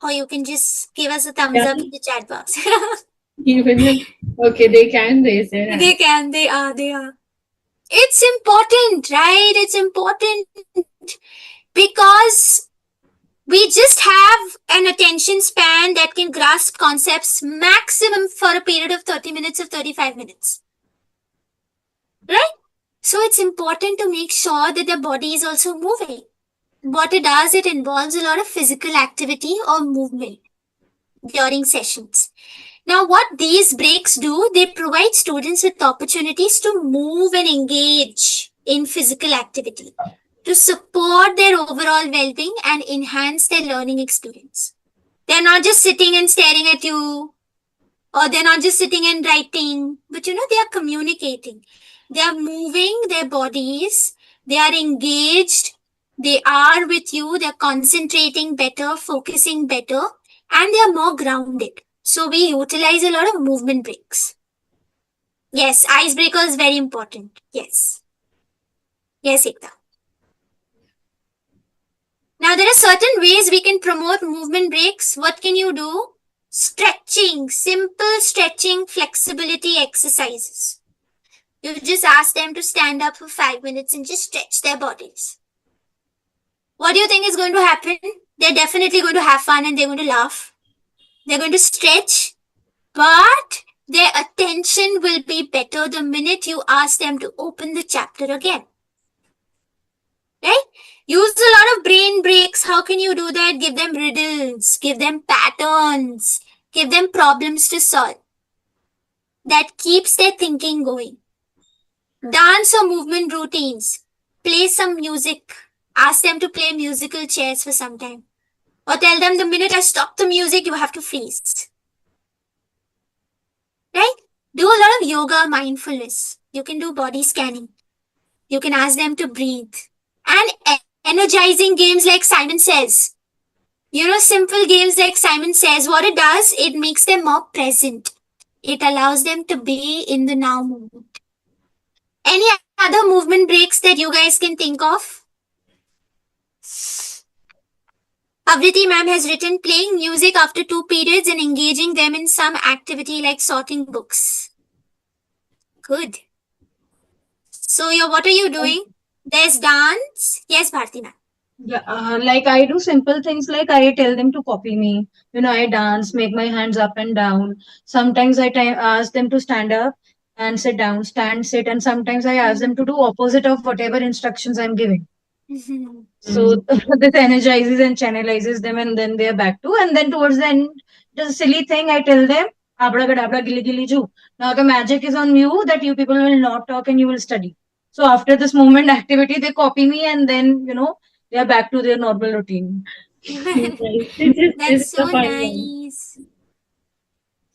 [SPEAKER 3] Or you can just give us a thumbs up in the chat box.
[SPEAKER 2] Okay, they can raise their hand.
[SPEAKER 3] They are. It's important, right? It's important because we just have an attention span that can grasp concepts maximum for a period of 30 minutes or 35 minutes. Right? So it's important to make sure that the body is also moving. What it does, it involves a lot of physical activity or movement during sessions. Now, what these breaks do, they provide students with opportunities to move and engage in physical activity to support their overall well-being and enhance their learning experience. They're not just sitting and staring at you, or they're not just sitting and writing, but they are communicating. They are moving their bodies, they are engaged, they are with you, they're concentrating better, focusing better, and they are more grounded. So we utilize a lot of movement breaks. Yes, icebreaker is very important. Yes. Yes, Ekta. Now, there are certain ways we can promote movement breaks. What can you do? Stretching, simple stretching, flexibility exercises. You just ask them to stand up for 5 minutes and just stretch their bodies. What do you think is going to happen? They're definitely going to have fun and they're going to laugh. They're going to stretch, but their attention will be better the minute you ask them to open the chapter again. Right? Use a lot of brain breaks. How can you do that? Give them riddles, give them patterns, give them problems to solve. That keeps their thinking going. Dance or movement routines. Play some music. Ask them to play musical chairs for some time. Or tell them the minute I stop the music, you have to freeze. Right? Do a lot of yoga, mindfulness. You can do body scanning. You can ask them to breathe. And energizing games like Simon Says. Simple games like Simon Says, what it does, it makes them more present. It allows them to be in the now moment. Any other movement breaks that you guys can think of? Avriti ma'am has written, playing music after 2 periods and engaging them in some activity like sorting books. Good. So what are you doing? There's dance. Yes, Bharti ma'am.
[SPEAKER 6] Yeah, like I do simple things like I tell them to copy me. I dance, make my hands up and down. Sometimes ask them to stand up and sit down, stand, sit, and sometimes I ask them to do opposite of whatever instructions I'm giving.
[SPEAKER 3] Mhm.
[SPEAKER 6] So this energizes and channelizes them, and then they're back to. And then towards the end, just a silly thing, I tell them, "Abra gadabra gili gili ju." Now the magic is on you that you people will not talk and you will study. So after this movement activity, they copy me, and then they are back to their normal routine.
[SPEAKER 2] Nice. This
[SPEAKER 3] That's
[SPEAKER 2] is a
[SPEAKER 3] so
[SPEAKER 2] fun one.
[SPEAKER 3] nice.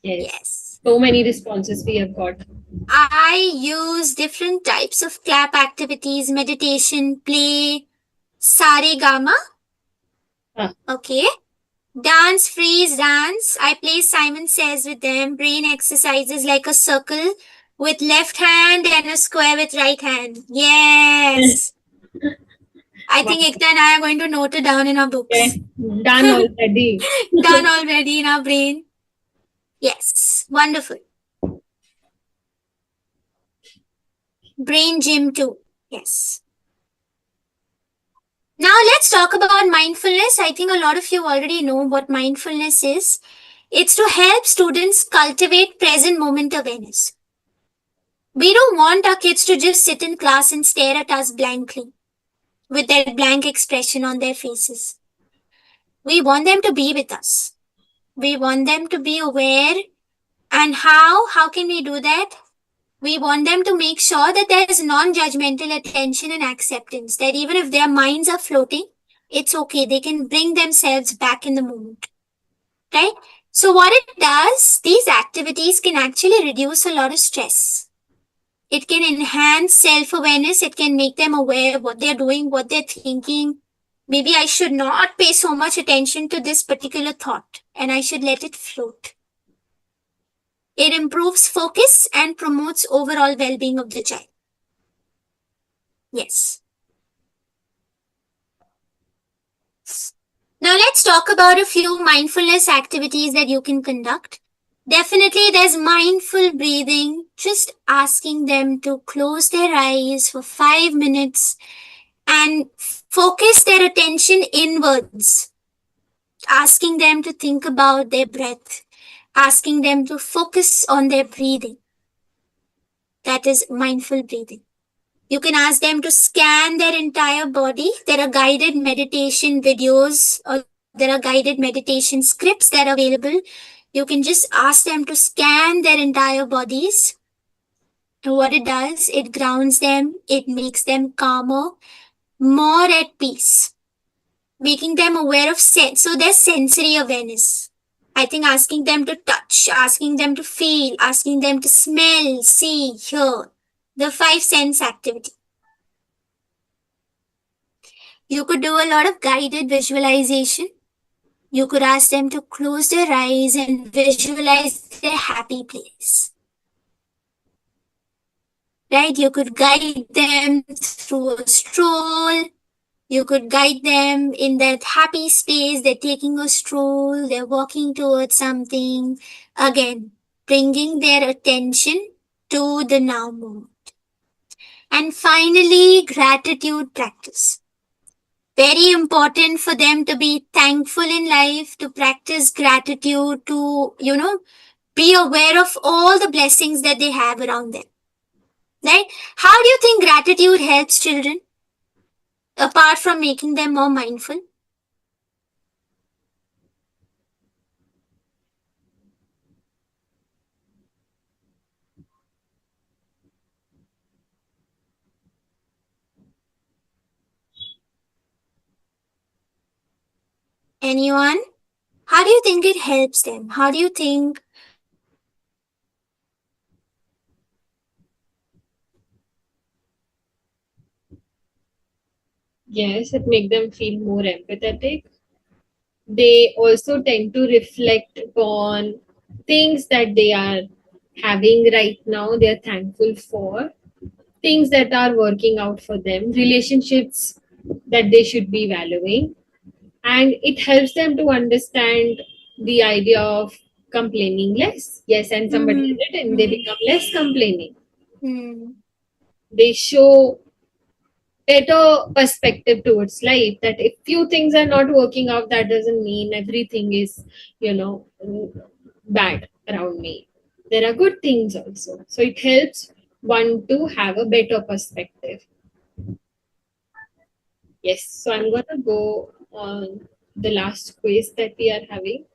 [SPEAKER 2] Yes.
[SPEAKER 3] Yes.
[SPEAKER 2] So many responses we have got.
[SPEAKER 3] I use different types of clap activities, meditation, play, sare gama.
[SPEAKER 2] Ah.
[SPEAKER 3] Okay. Dance, freeze, dance. I play Simon Says with them. Brain exercises like a circle with left hand and a square with right hand. Yes. I think
[SPEAKER 2] Wow.
[SPEAKER 3] Ekta and I are going to note it down in our books.
[SPEAKER 2] Okay. Done already.
[SPEAKER 3] Done already in our brain. Yes. Wonderful. Brain gym too. Yes. Now let's talk about mindfulness. I think a lot of you already know what mindfulness is. It's to help students cultivate present moment awareness. We don't want our kids to just sit in class and stare at us blankly with that blank expression on their faces. We want them to be with us. We want them to be aware. And how can we do that? We want them to make sure that there is non-judgmental attention and acceptance, that even if their minds are floating, it's okay. They can bring themselves back in the moment, right? So what it does, these activities can actually reduce a lot of stress. It can enhance self-awareness. It can make them aware of what they're doing, what they're thinking. Maybe I should not pay so much attention to this particular thought and I should let it float. It improves focus and promotes overall well-being of the child. Yes. Now let's talk about a few mindfulness activities that you can conduct. Definitely there's mindful breathing, just asking them to close their eyes for 5 minutes and focus their attention inwards. Asking them to think about their breath, asking them to focus on their breathing. That is mindful breathing. You can ask them to scan their entire body. There are guided meditation videos or there are guided meditation scripts that are available. You can just ask them to scan their entire bodies. And what it does, it grounds them, it makes them calmer, more at peace, making them aware of sense. So there's sensory awareness. I think asking them to touch, asking them to feel, asking them to smell, see, hear, the 5 sense activity. You could do a lot of guided visualization. You could ask them to close their eyes and visualize their happy place. Right? You could guide them through a stroll. You could guide them in that happy space. They're taking a stroll. They're walking towards something. Again, bringing their attention to the now moment. And finally, gratitude practice. Very important for them to be thankful in life, to practice gratitude, to, be aware of all the blessings that they have around them. Right? How do you think gratitude helps children? Apart from making them more mindful? Anyone? How do you think it helps them? How do you think
[SPEAKER 2] Yes, it makes them feel more empathetic. They also tend to reflect on things that they are having right now, they're thankful for, things that are working out for them, relationships that they should be valuing. And it helps them to understand the idea of complaining less. Yes, and somebody did it and they become less complaining. They show better perspective towards life, that if few things are not working out, that doesn't mean everything is, bad around me. There are good things also. So it helps one to have a better perspective. Yes, so I'm gonna go on the last quiz that we are having.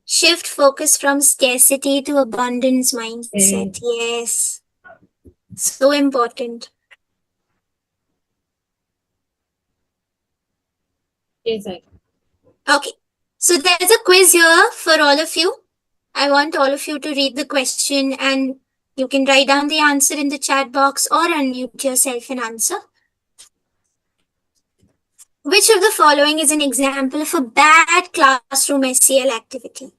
[SPEAKER 3] Shift focus from scarcity to abundance mindset. Yes. So important.
[SPEAKER 2] Yes, I.
[SPEAKER 3] Okay. So there's a quiz here for all of you. I want all of you to read the question and you can write down the answer in the chat box or unmute yourself and answer. Which of the following is an example of a bad classroom SEL activity?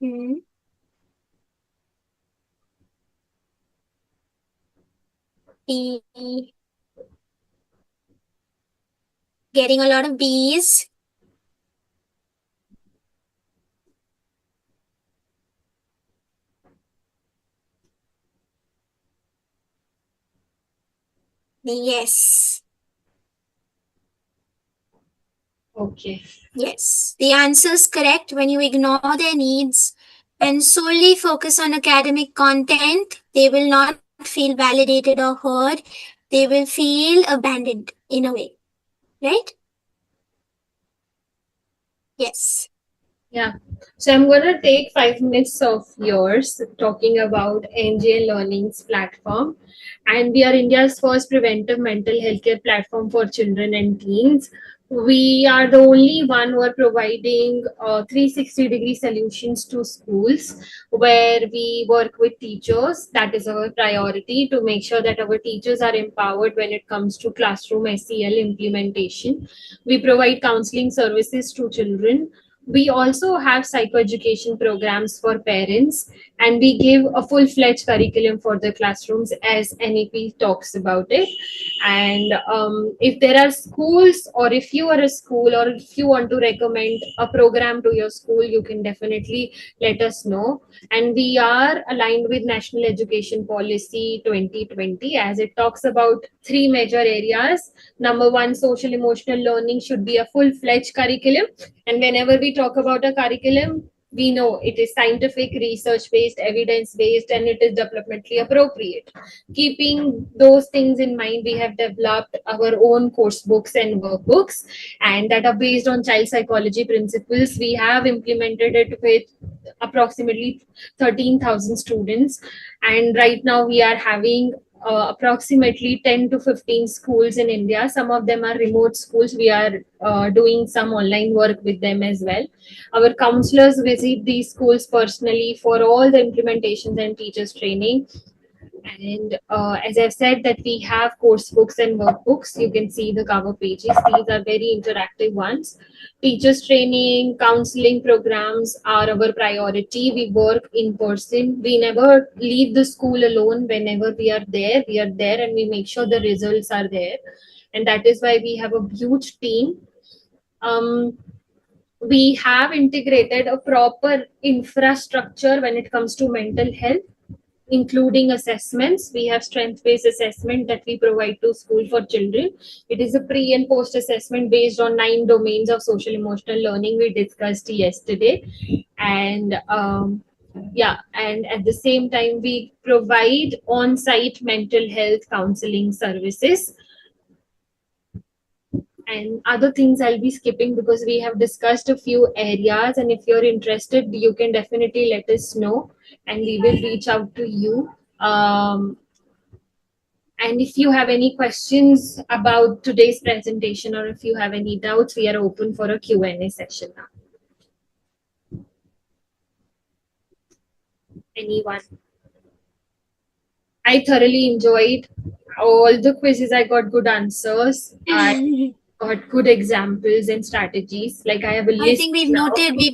[SPEAKER 3] B. Getting a lot of B's. Yes.
[SPEAKER 2] Okay.
[SPEAKER 3] Yes. The answer is correct. When you ignore their needs and solely focus on academic content, they will not feel validated or heard. They will feel abandoned in a way. Right? Yes.
[SPEAKER 2] Yeah. So I'm going to take 5 minutes of yours talking about NGL Learning's platform. And we are India's first preventive mental health care platform for children and teens. We are the only one who are providing 360-degree solutions to schools, where we work with teachers. That is our priority, to make sure that our teachers are empowered when it comes to classroom SEL implementation. We provide counseling services to children. We also have psychoeducation programs for parents, and we give a full-fledged curriculum for the classrooms, as NEP talks about it. And if there are schools, or if you are a school, or if you want to recommend a program to your school, you can definitely let us know. And we are aligned with National Education Policy 2020, as it talks about 3 major areas. Number 1, social emotional learning should be a full-fledged curriculum. And whenever we talk about a curriculum, we know it is scientific, research-based, evidence-based, and it is developmentally appropriate. Keeping those things in mind, we have developed our own course books and workbooks, and that are based on child psychology principles. We have implemented it with approximately 13,000 students, and right now we are having approximately 10 to 15 schools in India. Some of them are remote schools. We are doing some online work with them as well. Our counselors visit these schools personally for all the implementations and teachers training. And as I've said, that we have course books and workbooks. You can see the cover pages. These are very interactive ones. Teachers training, counseling programs are our priority. We work in person. We never leave the school alone. Whenever we are there, and we make sure the results are there. And that is why we have a huge team. We have integrated a proper infrastructure when it comes to mental health, including assessments. We have strength-based assessment that we provide to school for children. It is a pre and post assessment based on 9 domains of social emotional learning we discussed yesterday. And and at the same time, we provide on-site mental health counseling services. And other things I'll be skipping because we have discussed a few areas, and if you're interested, you can definitely let us know and we will reach out to you. And if you have any questions about today's presentation, or if you have any doubts, we are open for a Q&A session now. Anyone? I thoroughly enjoyed all the quizzes. I got good answers. I got good examples and strategies. Like I have a list.
[SPEAKER 3] I think we've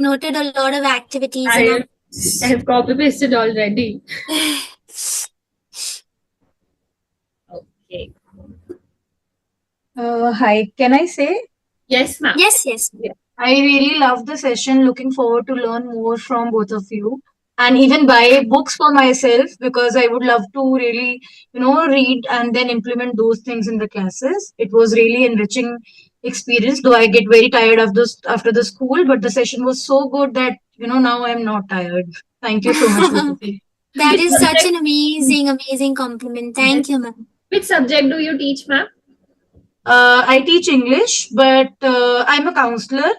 [SPEAKER 3] noted a lot of activities.
[SPEAKER 2] I have copy pasted already. Okay.
[SPEAKER 6] Hi, can I say?
[SPEAKER 2] Yes, ma'am.
[SPEAKER 3] Yes.
[SPEAKER 6] I really love the session. Looking forward to learn more from both of you. and even buy books for myself, because I would love to really, read and then implement those things in the classes. It was really enriching experience, though I get very tired of this after the school, but the session was so good that, now I'm not tired. Thank you so much. Prabhuji.
[SPEAKER 3] That
[SPEAKER 2] Which
[SPEAKER 3] is such
[SPEAKER 2] subject,
[SPEAKER 3] an amazing compliment. Thank you, ma'am.
[SPEAKER 2] which subject do you teach, ma'am?
[SPEAKER 6] I teach English, but I'm a counselor.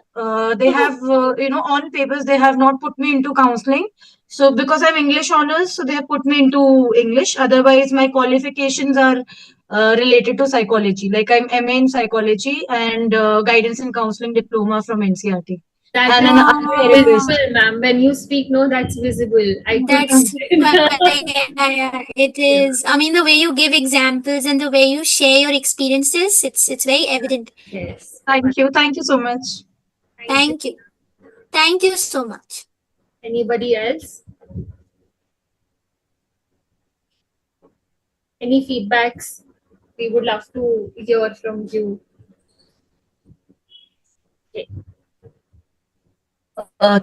[SPEAKER 6] They have, on papers, they have not put me into counseling. So, because I'm English honors, so they have put me into English. Otherwise, my qualifications are related to psychology. Like, I'm MA in psychology and guidance and counseling diploma from NCRT.
[SPEAKER 2] That
[SPEAKER 6] And
[SPEAKER 2] is
[SPEAKER 6] an art therapist.
[SPEAKER 2] visible, ma'am. When you speak, no, that's visible. I could.
[SPEAKER 3] That's yeah, it is. I mean, the way you give examples and the way you share your experiences, it's very evident.
[SPEAKER 2] Yes.
[SPEAKER 6] Thank you. Thank you so much.
[SPEAKER 3] Thank you. Thank you so much.
[SPEAKER 2] Anybody else? Any feedbacks? We would love to hear from you. Okay.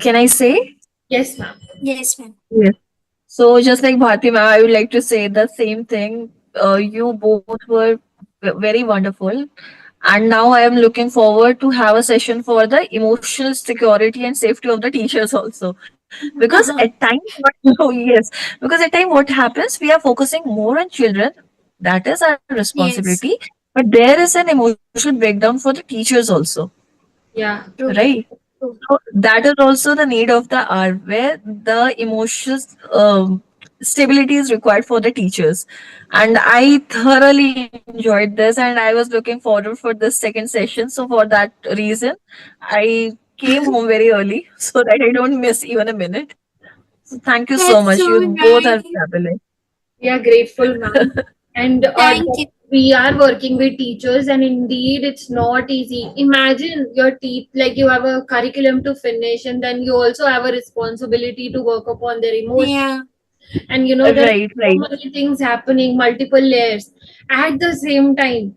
[SPEAKER 9] Can I say?
[SPEAKER 2] Yes, ma'am.
[SPEAKER 3] Yes, ma'am.
[SPEAKER 9] Yes. So just like Bharti ma'am, I would like to say the same thing. You both were very wonderful. And now I am looking forward to have a session for the emotional security and safety of the teachers also. Because at times, oh yes, because at time what happens, we are focusing more on children. That is our
[SPEAKER 3] Yes.
[SPEAKER 9] responsibility. But there is an emotional breakdown for the teachers also,
[SPEAKER 2] Yeah.
[SPEAKER 3] True.
[SPEAKER 9] right?
[SPEAKER 3] True.
[SPEAKER 9] So that is also the need of the hour where the emotional stability is required for the teachers. And I thoroughly enjoyed this and I was looking forward for this second session. So for that reason, I came home very early so that I don't miss even a minute. So thank you so
[SPEAKER 3] That's
[SPEAKER 9] much.
[SPEAKER 3] so
[SPEAKER 9] You both are
[SPEAKER 3] nice.
[SPEAKER 9] fabulous.
[SPEAKER 2] We are grateful, ma'am. And
[SPEAKER 3] Thank you.
[SPEAKER 2] we are working with teachers, and indeed, it's not easy. Imagine your like you have a curriculum to finish, and then you also have a responsibility to work upon their emotions.
[SPEAKER 3] Yeah.
[SPEAKER 2] And there are
[SPEAKER 9] Right,
[SPEAKER 2] so
[SPEAKER 9] right.
[SPEAKER 2] many things happening, multiple layers at the same time.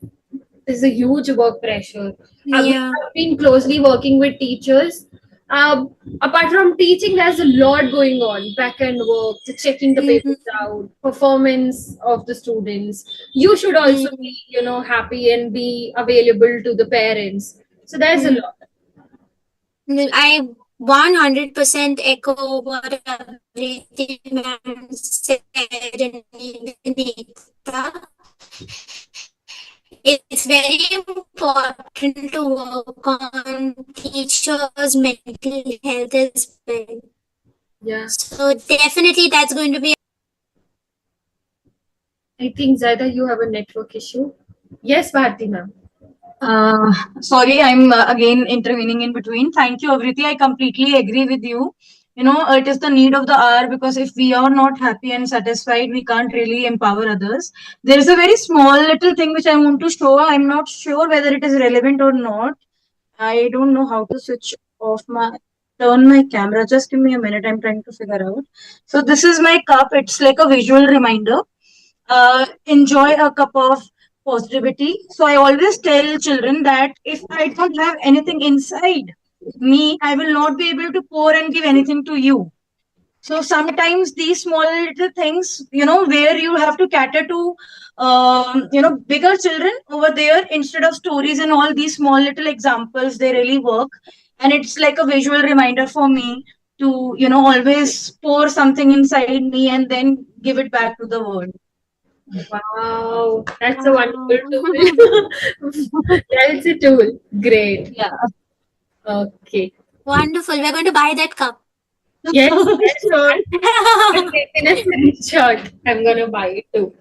[SPEAKER 2] There's a huge work pressure. We
[SPEAKER 3] Yeah.
[SPEAKER 2] have been closely working with teachers. Apart from teaching, there's a lot going on. Back end work, checking the
[SPEAKER 3] Mhm.
[SPEAKER 2] papers out, performance of the students. You should also
[SPEAKER 3] Mhm.
[SPEAKER 2] be, happy and be available to the parents. So there's a
[SPEAKER 3] Mhm.
[SPEAKER 2] lot.
[SPEAKER 3] I 100% echo what everything ma'am said, and even Ekta. It's very important to work on teachers' mental health as well.
[SPEAKER 2] Yeah.
[SPEAKER 3] So definitely that's going to be.
[SPEAKER 2] I think Zaheda, you have a network issue. Yes, Bharti ma'am.
[SPEAKER 6] Sorry, I'm again intervening in between. Thank you, Avriti. I completely agree with you. It is the need of the hour, because if we are not happy and satisfied, we can't really empower others. There is a very small little thing which I want to show. I'm not sure whether it is relevant or not. I don't know how to turn my camera. Just give me a minute. I'm trying to figure out. So this is my cup. It's like a visual reminder. Enjoy a cup of positivity. So I always tell children that if I don't have anything inside me, I will not be able to pour and give anything to you. So sometimes these small little things, where you have to cater to, bigger children over there, instead of stories and all, these small little examples, they really work. And it's like a visual reminder for me to, always pour something inside me and then give it back to the world.
[SPEAKER 2] Wow, that's a wonderful
[SPEAKER 3] Wow.
[SPEAKER 2] tool. That's a tool. Great.
[SPEAKER 6] Yeah.
[SPEAKER 2] Okay.
[SPEAKER 3] Wonderful. We're going to buy that cup.
[SPEAKER 2] Yes, yes.
[SPEAKER 6] Sure.
[SPEAKER 2] In a screenshot. I'm gonna buy it too.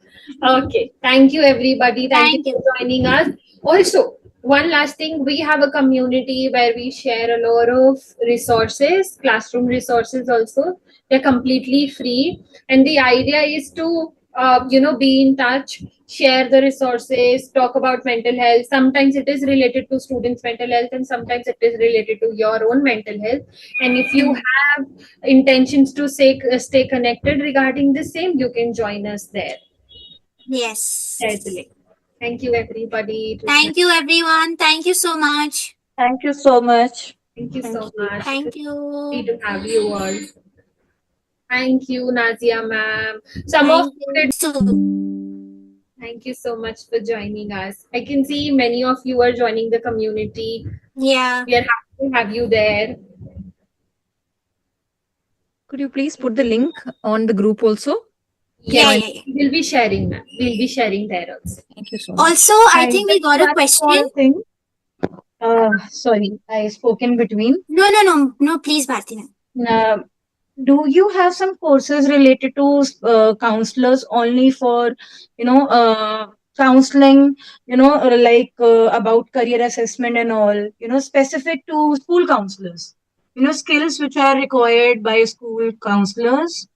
[SPEAKER 2] Okay. Thank you, everybody. Thank you
[SPEAKER 3] Thank you.
[SPEAKER 2] for joining us. Also, one last thing, we have a community where we share a lot of resources, classroom resources also. They're completely free. And the idea is to be in touch, share the resources, talk about mental health. Sometimes it is related to students' mental health, and sometimes it is related to your own mental health. And if you have intentions to stay connected regarding the same, you can join us there.
[SPEAKER 3] Yes.
[SPEAKER 2] Certainly. Thank you, everybody. It was
[SPEAKER 3] Thank you, everyone. Thank you so much.
[SPEAKER 9] Thank you so much.
[SPEAKER 2] Thank you
[SPEAKER 9] Thank
[SPEAKER 2] so
[SPEAKER 9] you.
[SPEAKER 2] much.
[SPEAKER 3] Thank
[SPEAKER 2] Happy
[SPEAKER 3] you.
[SPEAKER 2] to have you all. Thank you, Nazia ma'am. Some of
[SPEAKER 3] Thank you.
[SPEAKER 2] Thank you so much for joining us. I can see many of you are joining the community.
[SPEAKER 3] Yeah.
[SPEAKER 2] We are happy to have you there.
[SPEAKER 10] Could you please put the link on the group also?
[SPEAKER 3] Yeah,
[SPEAKER 2] Yes,
[SPEAKER 3] yeah, yeah.
[SPEAKER 2] we'll be sharing, ma'am. We'll be sharing there also.
[SPEAKER 10] Thank you so much.
[SPEAKER 3] Also, I think we
[SPEAKER 6] just
[SPEAKER 3] got a
[SPEAKER 6] one
[SPEAKER 3] question.
[SPEAKER 6] small thing. Sorry, I spoke in between.
[SPEAKER 3] No, please, Bharti ma'am.
[SPEAKER 6] Uh, do you have some courses related to counselors only for, counseling, about career assessment and all, specific to school counselors, skills which are required by school counselors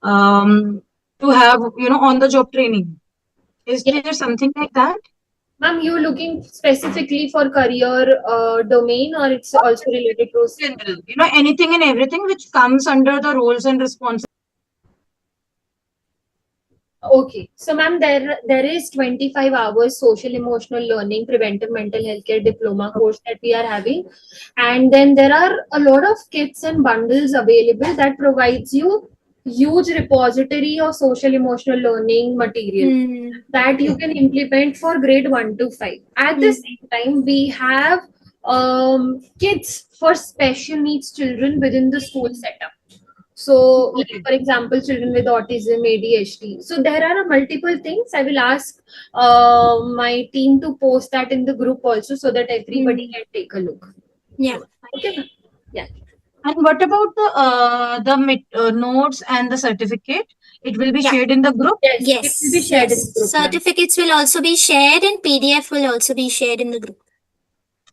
[SPEAKER 6] to have, on the job training? Is
[SPEAKER 2] Yes.
[SPEAKER 6] there something like that?
[SPEAKER 2] Ma'am, you looking specifically for career domain, or it's also related to?
[SPEAKER 6] General, anything and everything which comes under the roles and responsibilities.
[SPEAKER 2] Okay, so ma'am, there is 25 hours social emotional learning preventive mental health care diploma course that we are having, and then there are a lot of kits and bundles available that provides you huge repository of social emotional learning material that you can implement for grade 1 to 5. At the same time, we have kits for special needs children within the school setup. So, like for example, children with autism, ADHD. So there are multiple things. I will ask my team to post that in the group also, so that everybody can take a look.
[SPEAKER 3] Yeah.
[SPEAKER 2] Okay. Yeah.
[SPEAKER 6] And what about the notes and the certificate? It will be
[SPEAKER 3] Yeah.
[SPEAKER 6] shared in the group.
[SPEAKER 2] Yes. It will be shared in the group. ma'am.
[SPEAKER 3] Certificates will also be shared and PDF will also be shared in the group.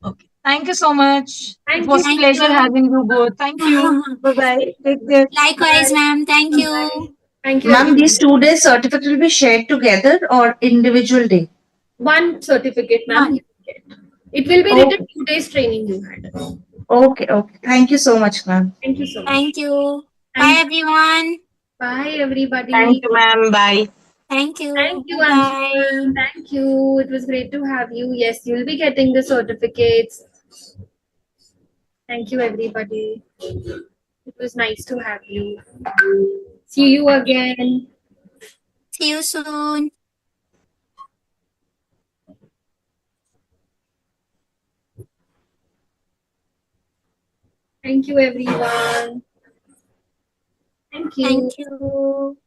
[SPEAKER 6] Okay. Thank you so much.
[SPEAKER 2] Thank
[SPEAKER 6] It was
[SPEAKER 2] you.
[SPEAKER 6] a pleasure having you both. Thank you. Bye bye. Take care.
[SPEAKER 3] Likewise,
[SPEAKER 2] Bye.
[SPEAKER 3] ma'am. Thank you.
[SPEAKER 2] Bye. Thank you.
[SPEAKER 7] Ma'am,
[SPEAKER 2] everyone.
[SPEAKER 7] these 2 days certificate will be shared together or individual day?
[SPEAKER 2] One certificate, ma'am.
[SPEAKER 3] One.
[SPEAKER 2] It will be
[SPEAKER 7] Okay.
[SPEAKER 2] written 2 days training you had.
[SPEAKER 7] Okay. Thank you so much, ma'am.
[SPEAKER 2] Thank you so much.
[SPEAKER 3] Thank you.
[SPEAKER 2] Thank
[SPEAKER 3] Bye, everyone.
[SPEAKER 2] Bye, everybody.
[SPEAKER 8] Thank you, ma'am. Bye.
[SPEAKER 3] Thank you.
[SPEAKER 2] Thank you,
[SPEAKER 3] Bye.
[SPEAKER 2] Anshul. Thank you. It was great to have you. Yes, you'll be getting the certificates. Thank you, everybody. It was nice to have you. See you again.
[SPEAKER 3] See you soon.
[SPEAKER 2] Thank you, everyone. Thank you.
[SPEAKER 3] Thank you.